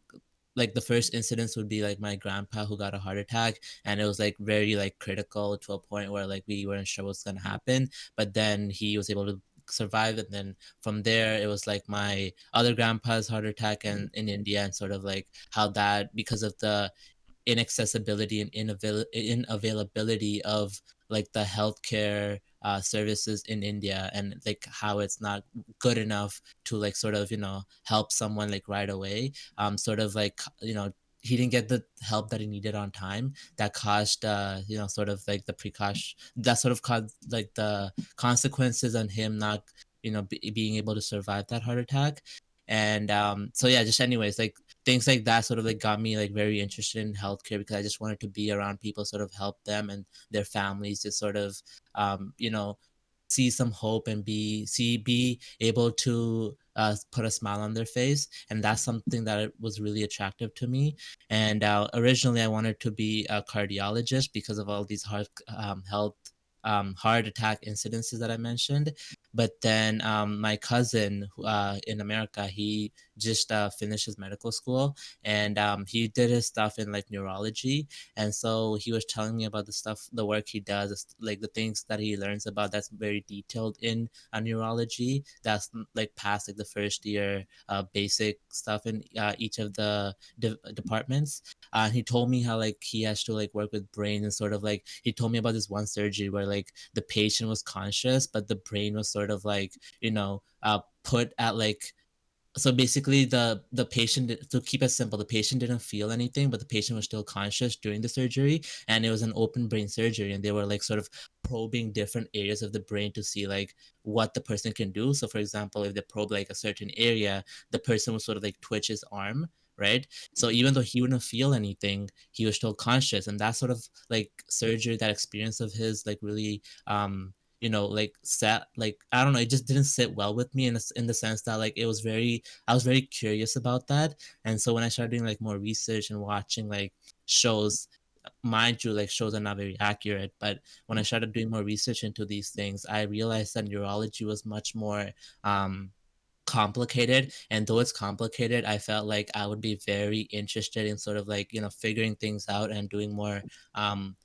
like the first incidents would be like my grandpa who got a heart attack, and it was like very like critical to a point where like we weren't sure what's going to happen, but then he was able to survive. And then from there it was like my other grandpa's heart attack and in India, and sort of like how that, because of the inaccessibility and inavailability of like the healthcare services in India, and like how it's not good enough to like sort of help someone like right away. Sort of like he didn't get the help that he needed on time. That caused sort of like the precaution that sort of caused like the consequences on him not being able to survive that heart attack. And so yeah, just anyways, like things like that sort of like got me like very interested in healthcare, because I just wanted to be around people, sort of help them and their families, just sort of see some hope and be able to put a smile on their face. And that's something that was really attractive to me. And originally I wanted to be a cardiologist because of all these heart attack incidences that I mentioned. But then my cousin in America, he just finished his medical school, and he did his stuff in like neurology. And so he was telling me about the stuff, the work he does, like the things that he learns about that's very detailed in neurology. That's like past like the first year basic stuff in each of the departments. He told me how like he has to like work with brain, and sort of like he told me about this one surgery where like the patient was conscious, but the brain was sort of like, put at like, so basically the patient, to keep it simple, the patient didn't feel anything, but the patient was still conscious during the surgery, and it was an open brain surgery, and they were like sort of probing different areas of the brain to see like what the person can do. So for example, if they probe like a certain area, the person would sort of like twitch his arm, right? So even though he wouldn't feel anything, he was still conscious. And that sort of like surgery, that experience of his, like really like sat like, I don't know, it just didn't sit well with me in the sense that like it was very, I was very curious about that. And so when I started doing like more research and watching like shows, mind you, like shows are not very accurate, but when I started doing more research into these things, I realized that neurology was much more complicated. And though it's complicated, I felt like I would be very interested in sort of like, figuring things out and doing more um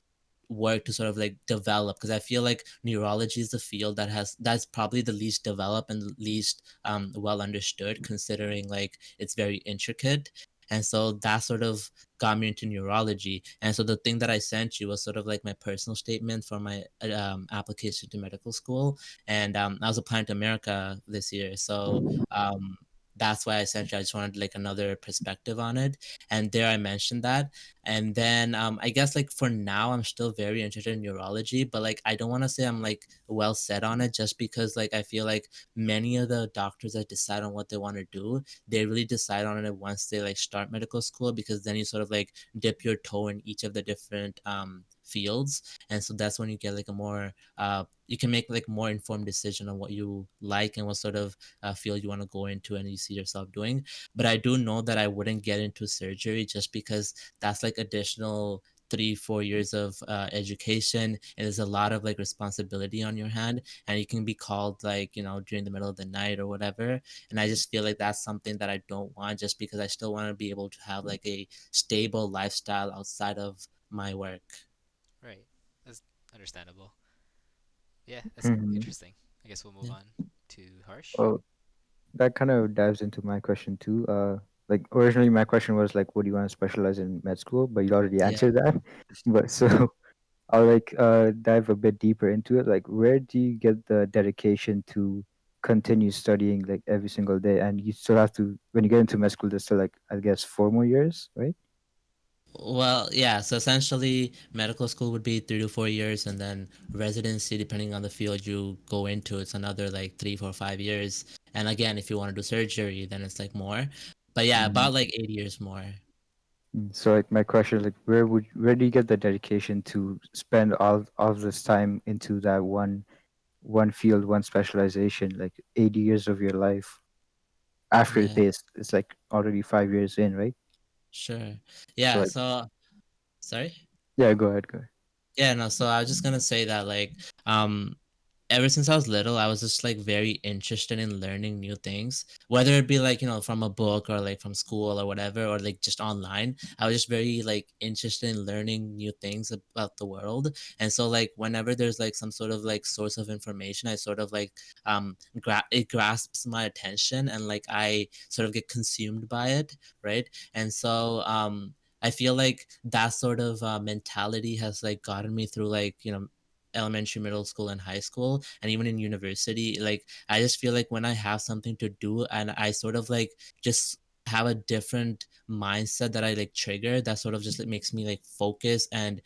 work to sort of like develop, because I feel like neurology is the field that's probably the least developed and the least well understood, considering like it's very intricate. And so that sort of got me into neurology. And so the thing that I sent you was sort of like my personal statement for my application to medical school. And I was applying to America this year, so that's why I sent you. I just wanted like another perspective on it, and there I mentioned that. And then I guess like for now I'm still very interested in neurology, but like I don't want to say I'm like well set on it, just because like I feel like many of the doctors that decide on what they want to do, they really decide on it once they like start medical school, because then you sort of like dip your toe in each of the different fields. And so that's when you get like a more you can make like more informed decision on what you like and what sort of field you want to go into and you see yourself doing. But I do know that I wouldn't get into surgery, just because that's like additional 3-4 years of education, and there's a lot of like responsibility on your hand, and you can be called like, during the middle of the night or whatever. And I just feel like that's something that I don't want, just because I still want to be able to have like a stable lifestyle outside of my work. Right. That's understandable. Yeah, that's Hmm. interesting. I guess we'll move Yeah. on to Harsh. Well, that kind of dives into my question too. Like originally my question was like, what do you want to specialize in med school? But you already Yeah. answered that. But so I'll like dive a bit deeper into it. Like, where do you get the dedication to continue studying like every single day? And you still have to, when you get into med school, there's still like, I guess, 4 more years, right? Well, yeah. So essentially, medical school would be 3 to 4 years, and then residency, depending on the field you go into, it's another like 3, 4, 5 years. And again, if you want to do surgery, then it's like more. But yeah, Mm. about like 8 years more. So like my question is like, where do you get the dedication to spend all of this time into that one field, one specialization, like 80 years of your life after Yeah, this? It's like already 5 years in, right? sure. So Yeah. like, So, sorry. yeah, go ahead, go ahead. Yeah, no, so I was just gonna say that like um ever since I was little, I was just like very interested in learning new things, whether it be like, from a book or like from school or whatever, or like just online. I was just very like interested in learning new things about the world. And so like whenever there's like some sort of like source of information, I sort of like it grasps my attention, and like I sort of get consumed by it, right? And so I feel like that sort of mentality has like gotten me through like, elementary, middle school, and high school, and even in university. Like I just feel like when I have something to do, and I sort of like just have a different mindset that I like trigger, that sort of just like makes me like focus and,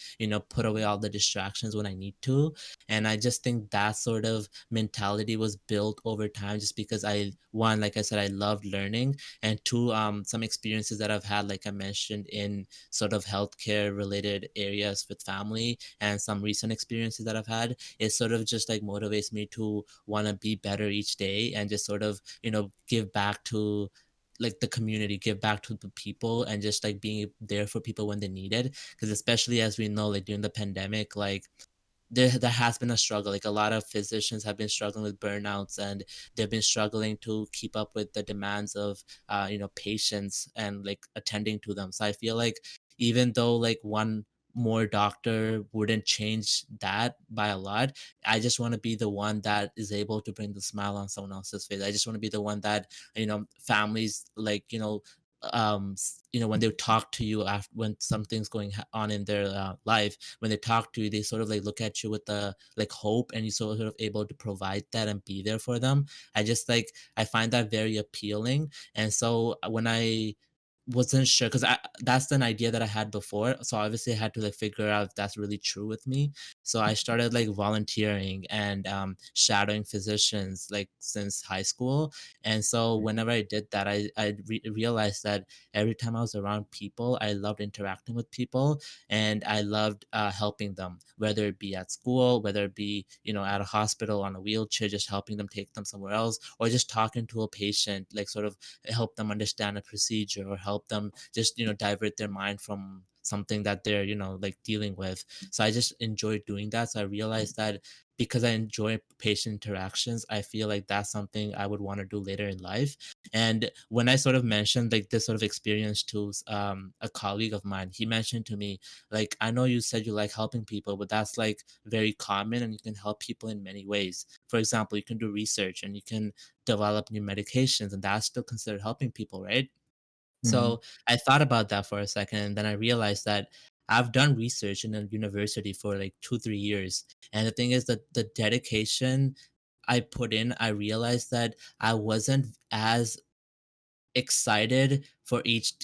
put away all the distractions when I need to. And I just think that sort of mentality was built over time, just because I, one, like I said, I loved learning, and two, some experiences that I've had, like I mentioned, in sort of healthcare related areas with family, and some recent experiences that I've had, it sort of just like motivates me to want to be better each day, and just sort of, give back to like the community, give back to the people, and just like being there for people when they need it. Because especially as we know, like during the pandemic, like there has been a struggle. Like a lot of physicians have been struggling with burnouts, and they've been struggling to keep up with the demands of patients and like attending to them. So I feel like even though like one more doctor wouldn't change that by a lot, I just want to be the one that is able to bring the smile on someone else's face. I just want to be the one that families like when they talk to you after when something's going on in their life, when they talk to you, they sort of like look at you with the like hope, and you sort of able to provide that and be there for them. I find that very appealing. And so when I wasn't sure, because I that's an idea that I had before, so obviously I had to like figure out if that's really true with me. So I started like volunteering and shadowing physicians like since high school. And so whenever I did that, I realized that every time I was around people, I loved interacting with people, and I loved helping them, whether it be at school, whether it be at a hospital on a wheelchair, just helping them take them somewhere else, or just talking to a patient, like sort of help them understand a procedure, or help them just divert their mind from something that they're like dealing with. So I just enjoy doing that. So I realized that because I enjoy patient interactions, I feel like that's something I would want to do later in life. And when I sort of mentioned like this sort of experience to a colleague of mine, he mentioned to me, like, I know you said you like helping people, but that's like very common, and you can help people in many ways. For example, you can do research and you can develop new medications, and that's still considered helping people, right? Mm-hmm. So I thought about that for a second, and then I realized that I've done research in a university for like 2, 3 years. And the thing is that the dedication I put in, I realized that I wasn't as excited for each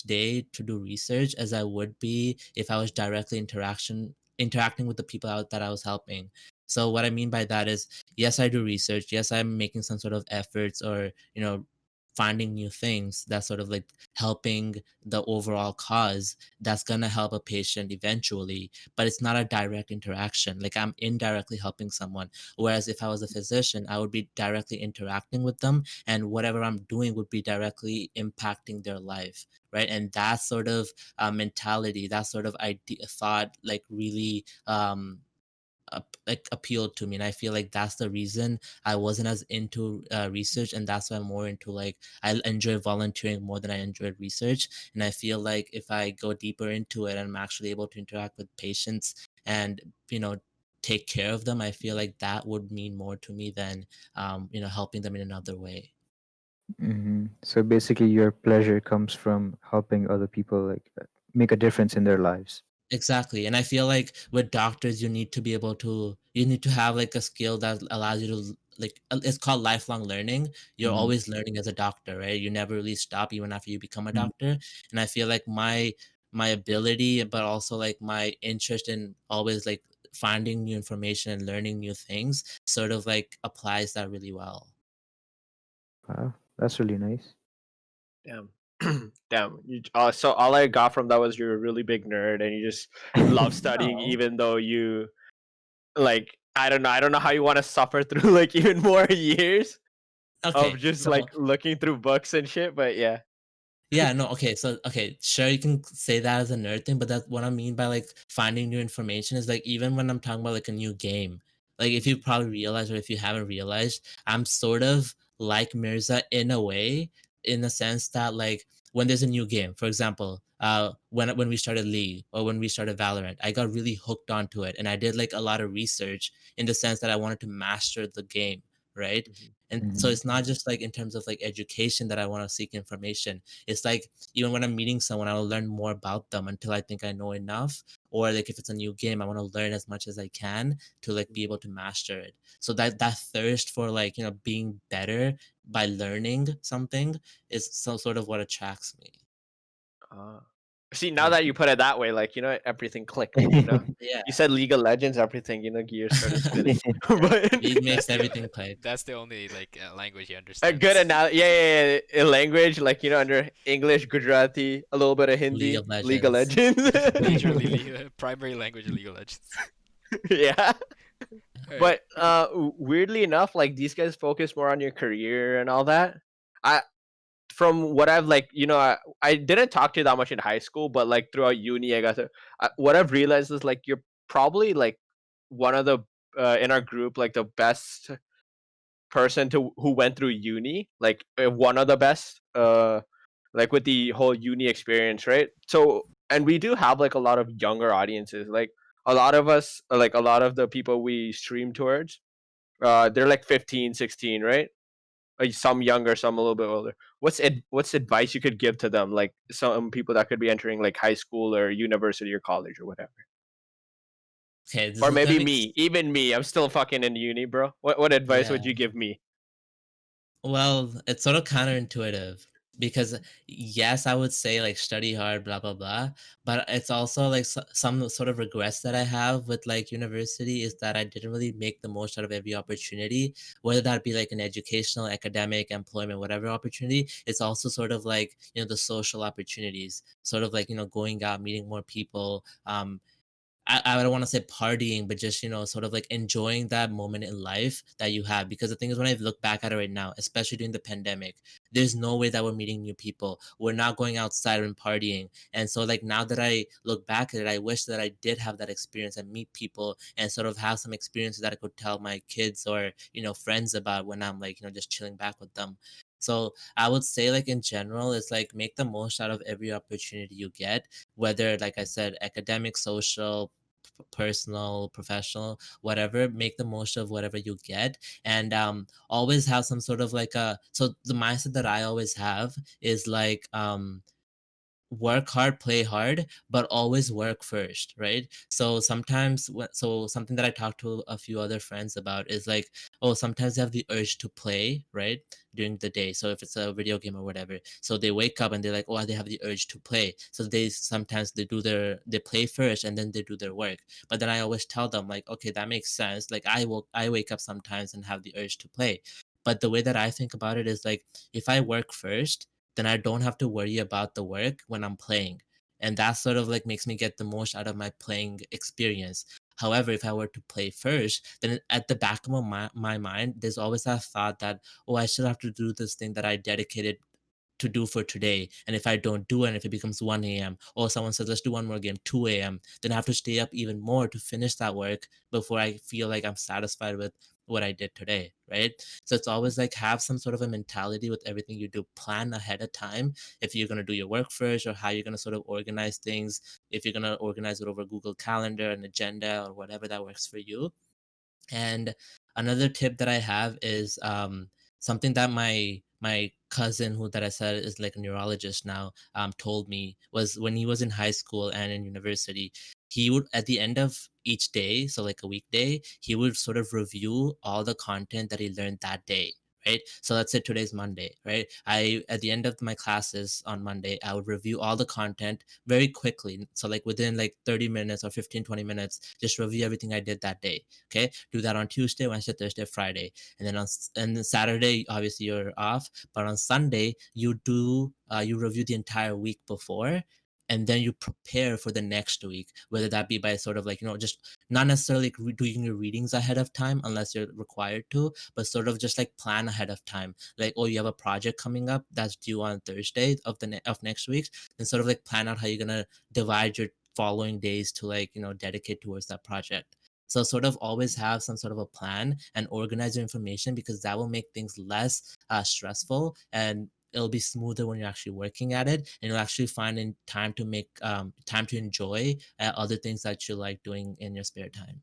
day to do research as I would be if I was directly interacting with the people that I was helping. So what I mean by that is, yes, I do research. Yes, I'm making some sort of efforts, or finding new things that's sort of like helping the overall cause, that's gonna help a patient eventually. But it's not a direct interaction. Like, I'm indirectly helping someone. Whereas if I was a physician, I would be directly interacting with them, and whatever I'm doing would be directly impacting their life, right? And that sort of mentality, that sort of idea, thought, like really like appealed to me. And I feel like that's the reason I wasn't as into research, and that's why I'm more into, like, I enjoy volunteering more than I enjoyed research. And I feel like if I go deeper into it, I'm actually able to interact with patients and take care of them, I feel like that would mean more to me than helping them in another way. Mm-hmm. So basically, your pleasure comes from helping other people, like make a difference in their lives. Exactly. And I feel like with doctors, you need to have like a skill that allows you to, like, it's called lifelong learning. You're Mm-hmm. always learning as a doctor, right? You never really stop even after you become a doctor. And I feel like my ability, but also like my interest in always like finding new information and learning new things sort of like applies that really well. Wow, that's really nice. Damn. Damn. So all I got from that was you're a really big nerd and you just love studying, No. even though you like, I don't know how you want to suffer through like even more years of Okay. just So like looking through books and shit. But yeah. yeah, no, okay. So, okay, sure, you can say that as a nerd thing, but that's what I mean by like finding new information is like, even when I'm talking about like a new game, like, if you probably realize, or if you haven't realized, I'm sort of like Mirza in a way, in the sense that, like, when there's a new game, for example, when we started League, or when we started Valorant, I got really hooked onto it, and I did like a lot of research in the sense that I wanted to master the game, right? Mhm. And so Mm-hmm. it's not just like in terms of like education that I want to seek information. It's like, even when I'm meeting someone, I will learn more about them until I think I know enough. Or like if it's a new game, I want to learn as much as I can to like be able to master it. So that thirst for, like, being better by learning something is so sort of what attracts me. Uh, See, now Yeah. that you put it that way, like, everything clicked, you know? Yeah. You said League of Legends, everything, gears started spinning. But League makes That's the everything click. that's the only like language he a good understands. analogy. Yeah. A language, like, under English, Gujarati, a little bit of League Hindi, of League of Legends. Legends. Majorly primary language of League of Legends. Yeah. All right. But weirdly enough, like, these guys focus more on your career and all that. I From what I've, like, I didn't talk to you that much in high school, but like throughout uni, what I've realized is, like, you're probably like one of the in our group, like the best person to who went through uni, like one of the best, like with the whole uni experience, right? So, and we do have like a lot of younger audiences, like a lot of us, like a lot of the people we stream towards, they're like 15, 16, right? Some younger, some a little bit older. What's advice you could give to them, like some people that could be entering like high school or university or college or whatever? Okay, this Or is gonna maybe make me, even me, I'm still fucking in uni, bro. What advice yeah. would you give me? Well, it's sort of counterintuitive because yes, I would say like study hard, blah blah blah, but it's also like some sort of regrets that I have with like university is that I didn't really make the most out of every opportunity, whether that be like an educational, academic, employment, whatever opportunity. It's also sort of like the social opportunities, sort of like going out, meeting more people, I don't want to say partying, but just sort of like enjoying that moment in life that you have. Because the thing is, when I look back at it right now, especially during the pandemic, there's no way that we're meeting new people. We're not going outside and partying. And so, like now that I look back at it, I wish that I did have that experience and meet people and sort of have some experiences that I could tell my kids or friends about when I'm like just chilling back with them. So I would say like in general, it's like make the most out of every opportunity you get, whether like I said, academic, social, personal, professional, whatever. Make the most of whatever you get, and always have some sort of like a. So the mindset that I always have is like work hard, play hard, but always work first, right? So sometimes, so something that I talked to a few other friends about is like, oh, sometimes they have the urge to play, right, during the day. So if it's a video game or whatever, so they wake up and they're like, oh, they have the urge to play. So they sometimes they play first and then they do their work. But then I always tell them like, okay, that makes sense. Like I wake up sometimes and have the urge to play. But the way that I think about it is like, if I work first, then I don't have to worry about the work when I'm playing. And that sort of like makes me get the most out of my playing experience. However, if I were to play first, then at the back of my mind, there's always that thought that, oh, I still have to do this thing that I dedicated to do for today. And if I don't do it, and if it becomes 1 a.m., or someone says, let's do one more game, 2 a.m., then I have to stay up even more to finish that work before I feel like I'm satisfied with what I did today, right? So it's always like have some sort of a mentality with everything you do. Plan ahead of time if you're going to do your work first or how you're going to sort of organize things. If you're going to organize it over Google Calendar, an agenda, or whatever that works for you. And another tip that I have is something that my cousin, who that I said is like a neurologist now, told me was when he was in high school and in university, he would at the end of each day, so like a weekday, he would sort of review all the content that he learned that day. Right. So let's say today's Monday, right? I at the end of my classes on Monday, I would review all the content very quickly. So like within like 30 minutes or 15, 20 minutes, just review everything I did that day. Okay, do that on Tuesday, Wednesday, Thursday, Friday, and then and then Saturday, obviously you're off, but on Sunday you do you review the entire week before, and then you prepare for the next week, whether that be by sort of like just not necessarily like doing your readings ahead of time unless you're required to, but sort of just like plan ahead of time, like, oh, you have a project coming up that's due on Thursday of of next week, then sort of like plan out how you're gonna divide your following days to like dedicate towards that project. So sort of always have some sort of a plan and organize your information, because that will make things less stressful, and it'll be smoother when you're actually working at it, and you'll actually find in time to make time to enjoy other things that you like doing in your spare time.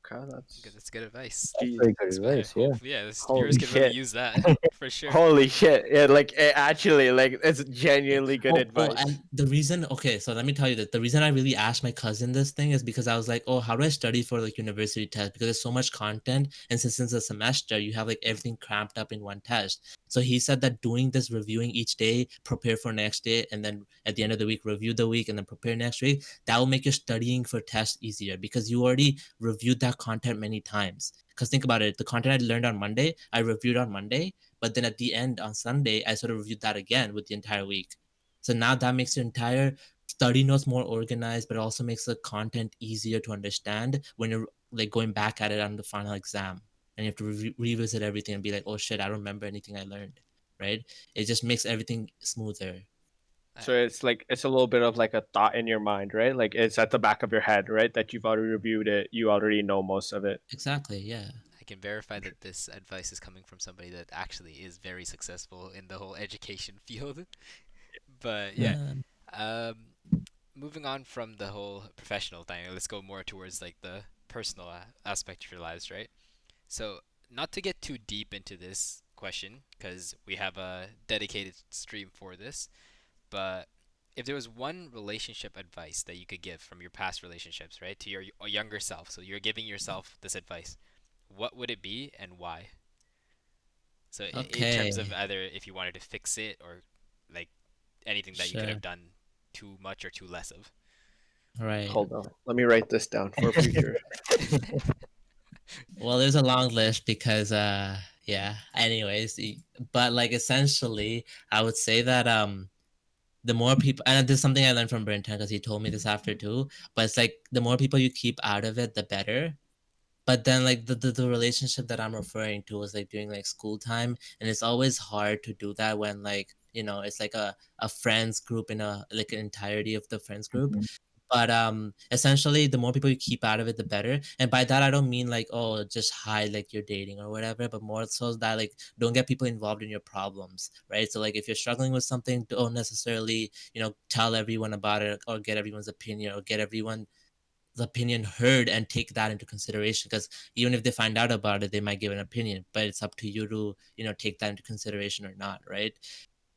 Okay, Good, that's that's good advice. That's geez. very good advice. Yeah. Hopefully, yeah, this Holy viewers could really shit. use that for sure. Holy shit. Yeah, like actually, like it's genuinely good And advice. the reason, okay, so let me tell you that the reason I really asked my cousin this thing is because I was like, oh, how do I study for like university test? Because there's so much content, and since it's a semester, you have like everything cramped up in one test. So he said that doing this, reviewing each day, prepare for next day, and then at the end of the week, review the week, and then prepare next week. That will make your studying for tests easier because you already reviewed that content many times. Because think about it, the content I learned on Monday, I reviewed on Monday, but then at the end on Sunday, I sort of reviewed that again with the entire week. So now that makes your entire study notes more organized, but also makes the content easier to understand when you're like going back at it on the final exam. And you have to revisit everything and be like, oh shit, I don't remember anything I learned, right? It just makes everything smoother. So it's like it's a little bit of like a thought in your mind, right? Like it's at the back of your head, right? That you've already reviewed it, you already know most of it. Exactly. Yeah. I can verify that this advice is coming from somebody that actually is very successful in the whole education field. But yeah, Um, um, moving on from the whole professional thing, let's go more towards like the personal aspect of your lives, right? So, not to get too deep into this question, because we have a dedicated stream for this, but if there was one relationship advice that you could give from your past relationships, right, to your younger self, so you're giving yourself this advice, what would it be and why? So, in terms of okay. either if you wanted to fix it or like anything that you could Sure. have done too much or too less of. Right. Hold on, let me write this down for future. Well, there's a long list because yeah. Anyways, but like essentially, I would say that the more people, and this is something I learned from Birintan because he told me this after too. But it's like the more people you keep out of it, the better. But then like the relationship that I'm referring to was like during like school time, and it's always hard to do that when like it's like a friends group in a like an entirety of the friends group. Mhm. But essentially the more people you keep out of it the better, and by that I don't mean like, oh, just hide like you're dating or whatever, but more so that like don't get people involved in your problems, right? So like if you're struggling with something, don't necessarily tell everyone about it or get everyone's opinion or get everyone's opinion heard and take that into consideration, because even if they find out about it they might give an opinion, but it's up to you to take that into consideration or not, right?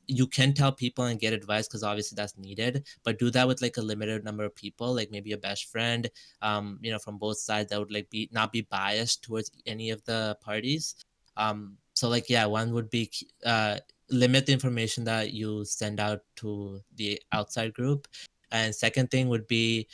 You can tell people and get advice because obviously that's needed, but do that with like a limited number of people, like maybe a best friend, from both sides that would like be not be biased towards any of the parties. So like yeah, one would be limit the information that you send out to the outside group, and second thing would be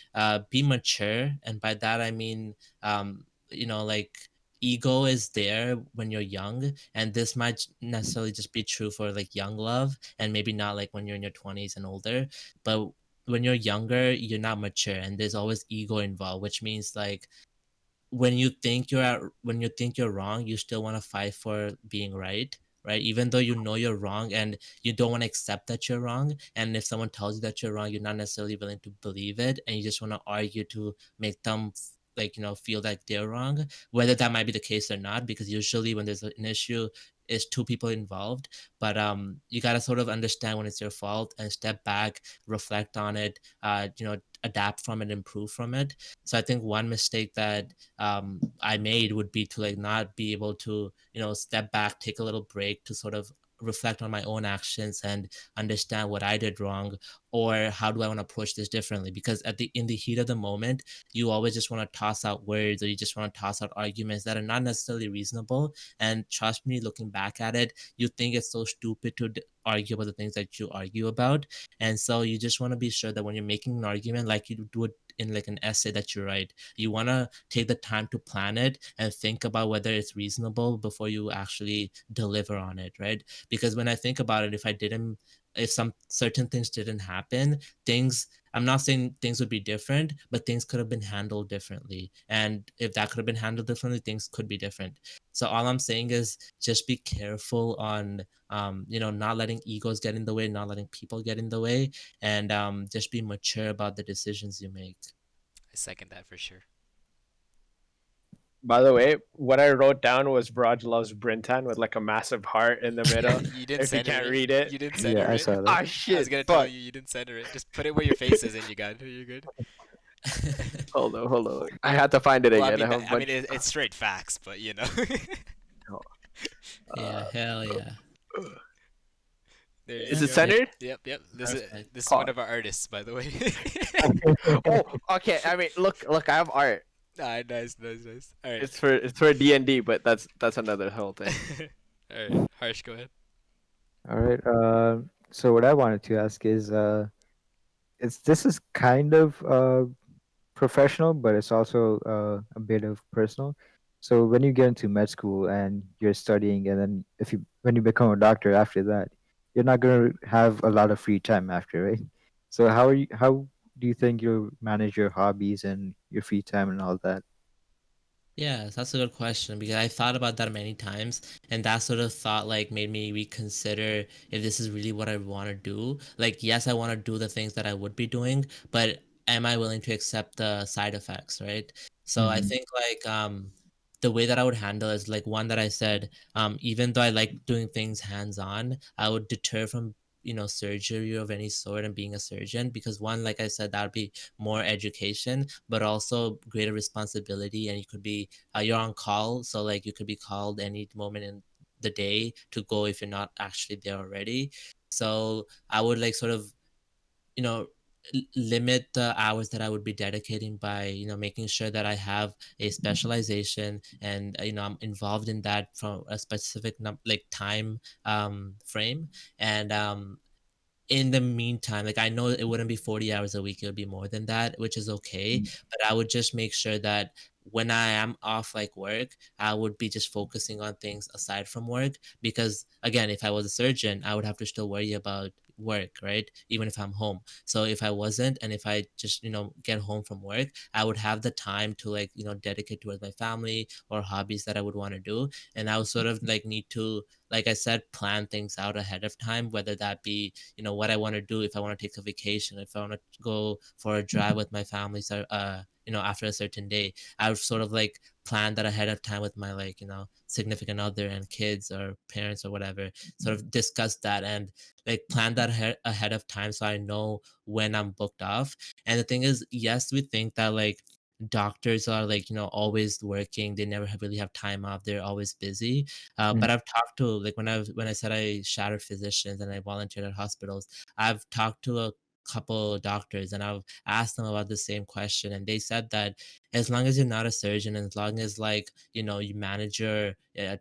mature, and by that I mean like ego is there when you're young, and this might necessarily just be true for like young love and maybe not like when you're in your 20s and older, but when you're younger you're not mature and there's always ego involved, which means like when you think you're wrong you still want to fight for being right, right? Even though you know you're wrong and you don't want to accept that you're wrong, and if someone tells you that you're wrong you're not necessarily willing to believe it, and you just want to argue to make them like feel like they're wrong, whether that might be the case or not, because usually when there's an issue is two people involved. But you got to sort of understand when it's your fault and step back, reflect on it, adapt from it, improve from it. So I think one mistake that I made would be to like not be able to step back, take a little break to sort of reflect on my own actions and understand what I did wrong, or how do I want to approach this differently, because in the heat of the moment you always just want to toss out words or you just want to toss out arguments that are not necessarily reasonable, and trust me, looking back at it you think it's so stupid to argue about the things that you argue about. And so you just want to be sure that when you're making an argument, like you do it in like an essay that you write, you want to take the time to plan it and think about whether it's reasonable before you actually deliver on it, right? Because when I think about it, if some certain things didn't happen, things I'm not saying things would be different, but things could have been handled differently, and if that could have been handled differently things could be different. So all I'm saying is just be careful on not letting egos get in the way, not letting people get in the way, and just be mature about the decisions you make. I second that for sure. By the way, what I wrote down was Vraj loves Brintan with like a massive heart in the middle. You didn't If you center can't it. read it, You didn't Yeah, center I it. saw that. ah I was shit, gonna tell fuck. you didn't center it. Just put it where your face is, and you got it. You're good. Hold on. I had to find it Well, I again. I mean, have a bunch. it's straight facts, but you know. Yeah, Uh, hell yeah. There you is it go. Perfect. centered? Yep. Perfect. This is one Pause. of our artists, by the way. Oh, okay. I mean, look. I have art. Ah, nice. All right. It's for D&D, but that's another whole thing. All right. Harsh, go ahead. All right. So what I wanted to ask is, it's this is kind of professional, but it's also a bit of personal. So when you get into med school and you're studying, and then if you when you become a doctor after that, you're not gonna have a lot of free time after, right? So how do you think you'll manage your hobbies and your free time and all that? Yeah, that's a good question because I thought about that many times, and that sort of thought like made me reconsider if this is really what I want to do. Like, yes, I want to do the things that I would be doing, but am I willing to accept the side effects, right? So I Mm-hmm. think like the way that I would handle is like one that I said, even though I like doing things hands on, I would deter from surgery of any sort and being a surgeon because one, like I said, that would be more education, but also greater responsibility. And you could be you're on call, so like you could be called any moment in the day to go if you're not actually there already. So I would like sort of you know limit the hours that I would be dedicating by making sure that I have a specialization and I'm involved in that from a specific like time frame. And in the meantime, like I know it wouldn't be 40 hours a week, it would be more than that, which is okay. But I would just make sure that when I am off like work, I would be just focusing on things aside from work. Because again, if I was a surgeon, I would have to still worry about work, right? Even if I'm home. So if I wasn't, and if I just, get home from work, I would have the time to like, dedicate towards my family or hobbies that I would want to do. And I would sort of like need to, like I said, plan things out ahead of time, whether that be what I want to do, if I want to take a vacation, if I want to go for a drive with my family, so after a certain day, I would sort of like plan that ahead of time with my like significant other and kids or parents or whatever, sort of discuss that and like plan that ahead of time so I know when I'm booked off. And the thing is, yes, we think that like doctors are like always working, they never really have time off, they're always busy. But I've talked to like when I said I shadowed physicians and I volunteered at hospitals, I've talked to a couple doctors and I've asked them about the same question, and they said that as long as you're not a surgeon, and as long as like you manage your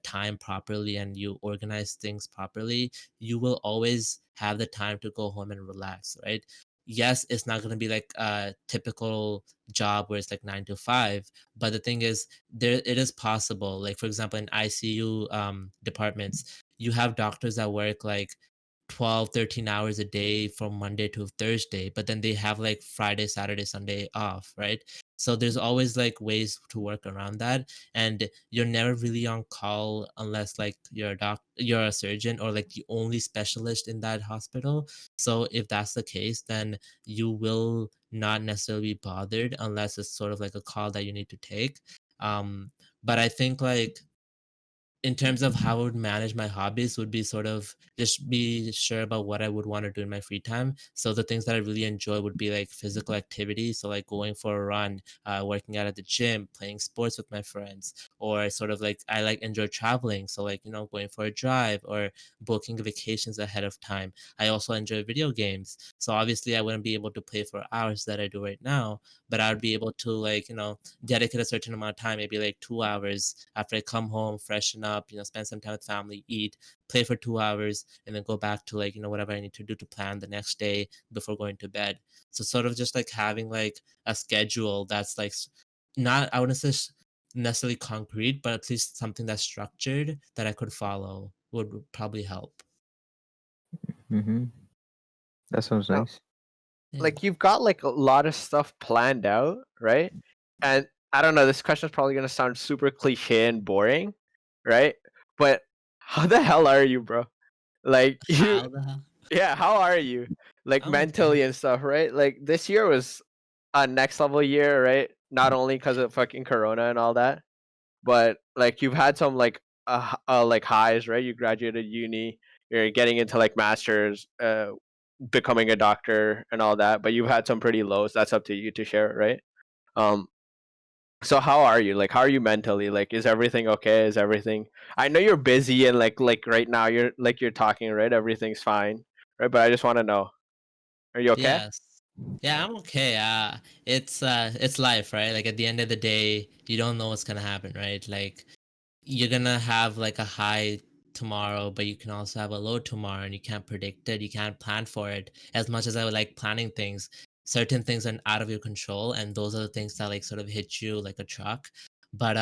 time properly and you organize things properly, you will always have the time to go home and relax, right? Yes, it's not going to be like a typical job where it's like 9 to 5, but the thing is, there it is possible. Like for example, in ICU departments, you have doctors that work like 12, 13 hours a day from Monday to Thursday, but then they have like Friday, Saturday, Sunday off, right? So there's always like ways to work around that. And you're never really on call unless like you're a surgeon or like the only specialist in that hospital. So if that's the case, then you will not necessarily be bothered unless it's sort of like a call that you need to take. But I think like in terms of how I would manage my hobbies would be sort of just be sure about what I would want to do in my free time. So the things that I really enjoy would be like physical activity. So like going for a run, working out at the gym, playing sports with my friends, or sort of like I like enjoy traveling. So like, going for a drive or booking vacations ahead of time. I also enjoy video games. So obviously I wouldn't be able to play for hours that I do right now, but I would be able to like, dedicate a certain amount of time, maybe like 2 hours after I come home, freshen up, spend some time with family, eat, play for 2 hours, and then go back to like, whatever I need to do to plan the next day before going to bed. So sort of just like having like a schedule that's like not, I wouldn't say necessarily concrete, but at least something that's structured that I could follow would probably help. Mm-hmm. That sounds Now, nice. Yeah. like you've got like a lot of stuff planned out, right? And I don't know, this question's probably gonna sound super cliche and boring, right? But how the hell are you, bro? Like you, How the hell? yeah, how are you? Like I'm okay. mentally and stuff, right? Like this year was a next level year, right? Not only because of fucking Corona and all that, but like you've had some like highs, right? You graduated uni, you're getting into like masters, becoming a doctor and all that, but you've had some pretty lows. That's up to you to share, right? Um, so how are you? Like, how are you mentally? Like, is everything okay? Is everything? I know you're busy and like right now you're talking, right? Everything's fine, right? But I just want to know, are you okay? Yes. Yeah, I'm okay. It's life, right? Like at the end of the day, you don't know what's gonna happen, right? Like you're gonna have like a high tomorrow, but you can also have a low tomorrow, and you can't predict it. You can't plan for it. As much as I would like planning things, certain things are out of your control, and those are the things that like sort of hit you like a truck. But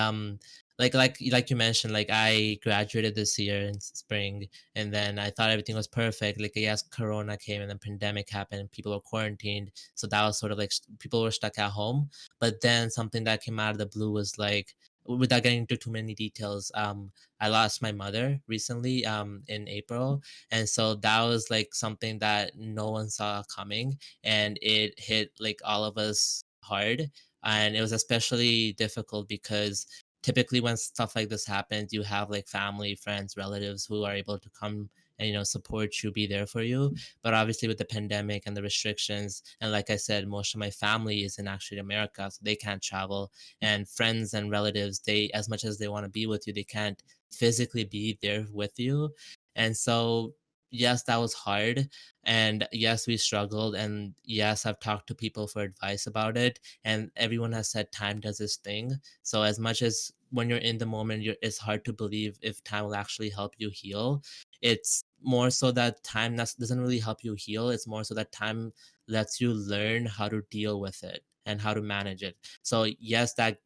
like you mentioned, like I graduated this year in spring, and then I thought everything was perfect. Like yes, Corona came, and then pandemic happened, and people were quarantined, so that was sort of like people were stuck at home. But then something that came out of the blue was like, without getting into too many details, I lost my mother recently, in April, and so that was like something that no one saw coming, and it hit like all of us hard, and it was especially difficult because typically when stuff like this happens, you have like family, friends, relatives who are able to come and support you, be there for you. But obviously with the pandemic and the restrictions, and like I said, most of my family is in actually America, so they can't travel, and friends and relatives, they, as much as they want to be with you, they can't physically be there with you. And so yes, that was hard, and yes, we struggled, and yes, I've talked to people for advice about it, and everyone has said time does its thing. So as much as when you're in the moment, it's hard to believe if time will actually help you heal. It's more so that time doesn't really help you heal. It's more so that time lets you learn how to deal with it and how to manage it. So yes, that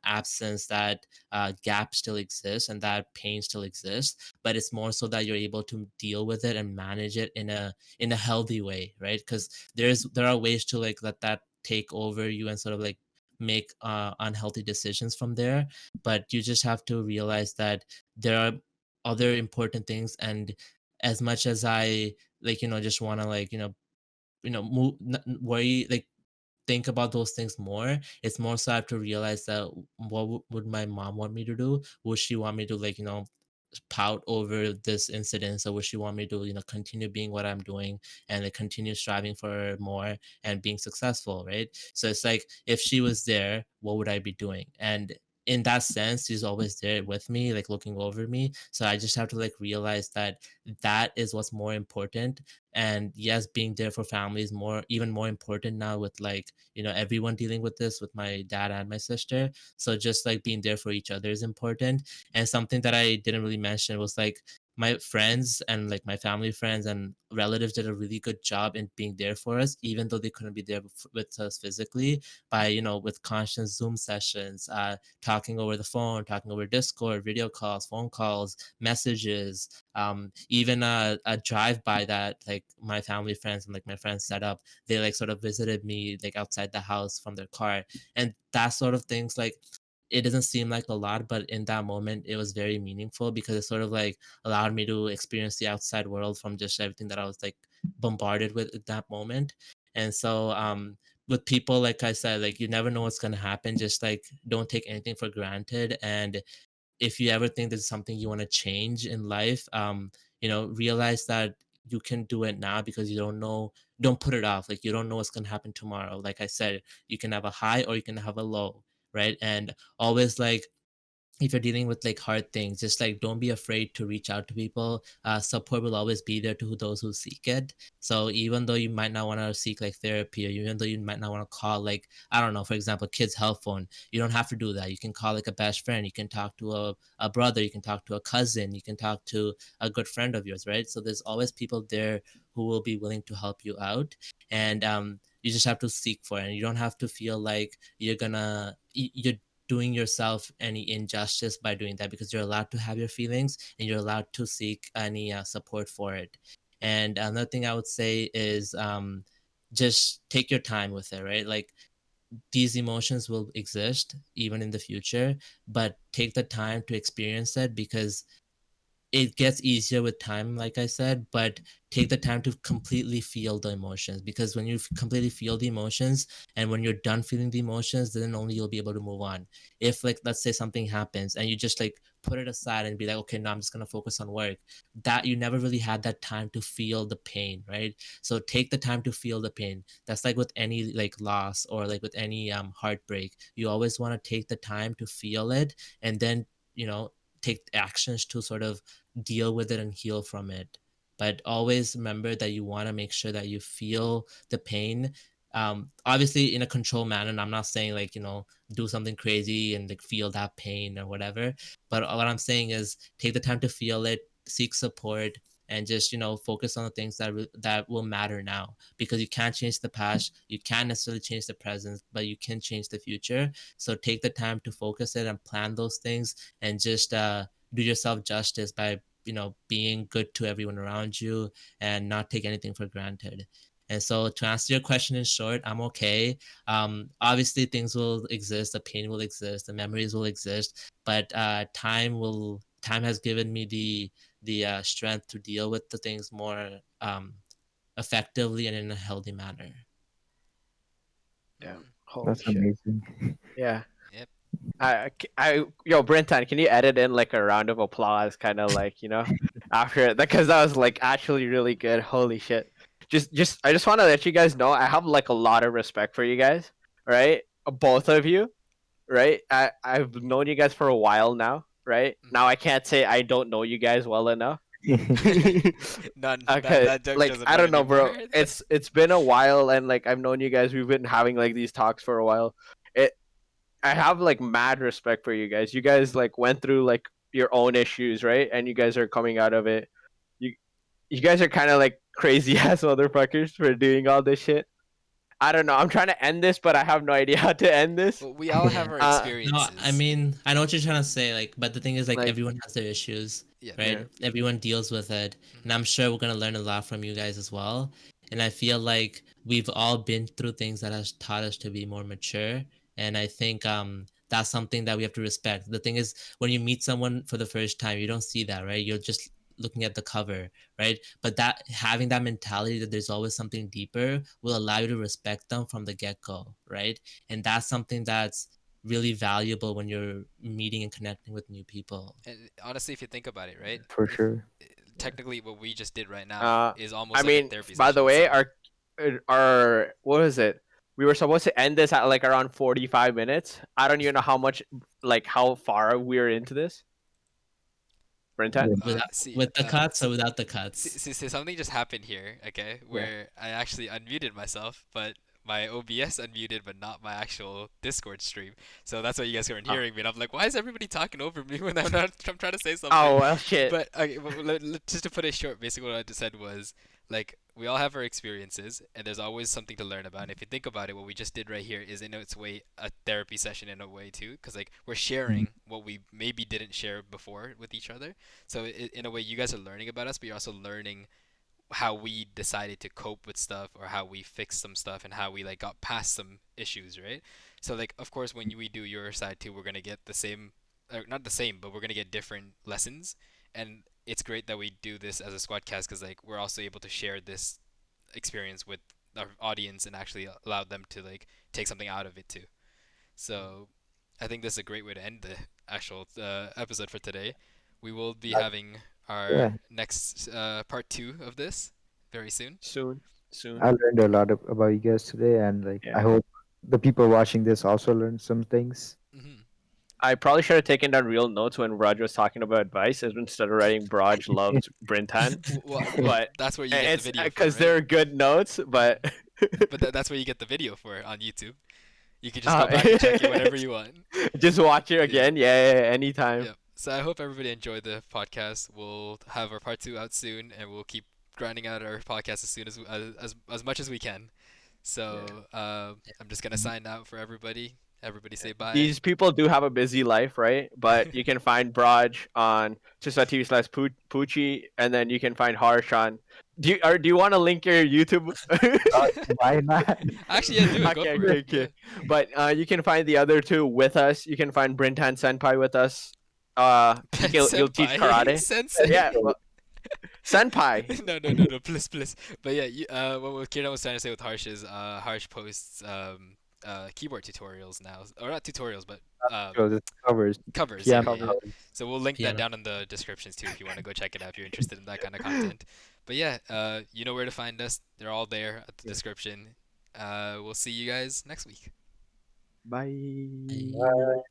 absence, that gap still exists, and that pain still exists, but it's more so that you're able to deal with it and manage it in a healthy way, right? Because there are ways to like let that take over you and sort of like make unhealthy decisions from there. But you just have to realize that there are other important things, and as much as I like just want to like move, worry, like think about those things more. It's more so I have to realize that what would my mom want me to do? Would she want me to like pout over this incident? So would she want me to continue being what I'm doing and like continue striving for more and being successful, right? So it's like if she was there, what would I be doing? And in that sense, she's always there with me, like looking over me. So I just have to like realize that that is what's more important. And yes, being there for family is even more important now with like everyone dealing with this, with my dad and my sister. So just like being there for each other is important. And something that I didn't really mention was like my friends and like my family friends and relatives did a really good job in being there for us, even though they couldn't be there with us physically, by with constant Zoom sessions, talking over the phone, talking over Discord, video calls, phone calls, messages, even a drive by that like my family friends and like my friends set up. They like sort of visited me like outside the house from their car, and that sort of things, like it doesn't seem like a lot, but in that moment it was very meaningful because it sort of like allowed me to experience the outside world from just everything that I was like bombarded with at that moment. And so with people, like I said, like you never know what's going to happen. Just like don't take anything for granted, and if you ever think there's something you want to change in life, realize that you can do it now, because you don't know. Don't put it off. Like you don't know what's going to happen tomorrow. Like I said, you can have a high or you can have a low, right? And always like, if you're dealing with like hard things, just like don't be afraid to reach out to people. Support will always be there to those who seek it. So even though you might not want to seek like therapy, or even though you might not want to call like, I don't know, for example, kids health phone, you don't have to do that. You can call like a best friend, you can talk to a brother, you can talk to a cousin, you can talk to a good friend of yours, right? So there's always people there who will be willing to help you out. And you just have to seek for it, and you don't have to feel like you're doing yourself any injustice by doing that, because you're allowed to have your feelings and you're allowed to seek any support for it. And another thing I would say is just take your time with it, right? Like these emotions will exist even in the future, but take the time to experience it, because it gets easier with time, like I said. But take the time to completely feel the emotions, because when you completely feel the emotions, and when you're done feeling the emotions, then only you'll be able to move on. If like let's say something happens and you just like put it aside and be like, okay, now I'm just going to focus on work, that you never really had that time to feel the pain, right? So take the time to feel the pain. That's like with any like loss, or like with any heartbreak, you always want to take the time to feel it, and then take actions to sort of deal with it and heal from it. But always remember that you want to make sure that you feel the pain, obviously in a controlled manner. And I'm not saying like do something crazy and like feel that pain or whatever, but what I'm saying is take the time to feel it, seek support, and just focus on the things that will matter now, because you can't change the past, you can't necessarily change the present, but you can change the future. So take the time to focus it and plan those things, and just do yourself justice by being good to everyone around you, and not take anything for granted. And so to answer your question in short, I'm okay. Obviously things will exist, the pain will exist, the memories will exist, but time has given me the strength to deal with the things more effectively and in a healthy manner. Damn. Mm, Holy That's shit. amazing. Yeah. yep. Yo, Brintan, can you edit in like a round of applause, kind of like, after it? Because that was like actually really good. Holy shit. I just want to let you guys know I have like a lot of respect for you guys, right? Both of you, right? I've known you guys for a while now, right? Now I can't say I don't know you guys well enough. None. That Okay, that joke like doesn't I run don't know, bro. anymore. It's been a while, and like I've known you guys. We've been having like these talks for a while. It I have like mad respect for you guys. You guys like went through like your own issues, right? And you guys are coming out of it. You you guys are kind of like crazy ass motherfuckers for doing all this shit. I don't know. I'm trying to end this, but I have no idea how to end this. Well, we all have Yeah. our No, I experiences. mean, I know what you're trying to say, like, but the thing is, like, Like, everyone has their issues, Yeah. right? yeah, Everyone deals with it, and I'm sure we're gonna learn a lot from you guys as well. And I feel like we've all been through things that has taught us to be more mature, and I think that's something that we have to respect. The thing is, when you meet someone for the first time, you don't see that, right? You're just looking at the cover, right? But that having that mentality that there's always something deeper will allow you to respect them from the get-go, right? And that's something that's really valuable when you're meeting and connecting with new people. And honestly, if you think about it, right? For If sure. technically what we just did right now uh, is I almost like a mean, therapy by the session. way, So our what was it? We were supposed to end this at like around 45 minutes. I don't even know how far we're into this. Brintan? Yeah. Without see, with the cuts or without the cuts. something just happened here, okay, Yeah. where I actually unmuted myself, but my OBS unmuted, but not my actual Discord stream. So that's why you guys weren't Oh. hearing me. And I'm like, why is everybody talking over me when I'm trying to say something? Oh well, shit. But okay, just to put it short, basically what I just said was like we all have our experiences, and there's always something to learn about. And if you think about it, what we just did right here is in its way a therapy session in a way too, because like we're sharing what we maybe didn't share before with each other. So in a way, you guys are learning about us, but you're also learning how we decided to cope with stuff or how we fixed some stuff and how we like got past some issues, right? So like of course when we do your side too, we're gonna get the same, or not the same, but we're gonna get different lessons. And it's great that we do this as a squadcast because like we're also able to share this experience with our audience and actually allow them to like take something out of it too. So I think this is a great way to end the actual episode for today. We will be having our Yeah. next part two of this very soon. Soon. I learned a lot about you guys today, and like I Yeah. hope the people watching this also learn some things. Hmm. I probably should have taken down real notes when Raj was talking about advice instead of writing Braj loves Brintan. Well, But that's where you get the it's video for, because right? they're good notes, but But that's where you get the video for on YouTube. You can just go back and check it whenever you want. just watch it again. Yeah, anytime. Yeah. So I hope everybody enjoyed the podcast. We'll have our part two out soon, and we'll keep grinding out our podcast as soon as much as we can. So I'm just gonna sign out for everybody. Everybody say bye. These people do have a busy life, right? But you can find Braj on twitch.tv/Poochie, and then you can find Harsh on. Do you want to link your YouTube? Why not? Actually, yeah, do it. Go Okay, for okay, it. okay. But you can find the other two with us. You can find Brintan Senpai with us. Yeah. He'll teach Senpai. karate. Sensei. Yeah, well, Senpai. No, please. But yeah, what Kirtan was trying to say with Harsh is Harsh posts keyboard tutorials now, or not tutorials, but So this covers. covers. Yeah. Yeah. So we'll link that Piano. down in the descriptions too if you want to go check it out if you're interested in that kind of content. But yeah, you know where to find us. They're all there at the description. We'll see you guys next week. Bye. Bye.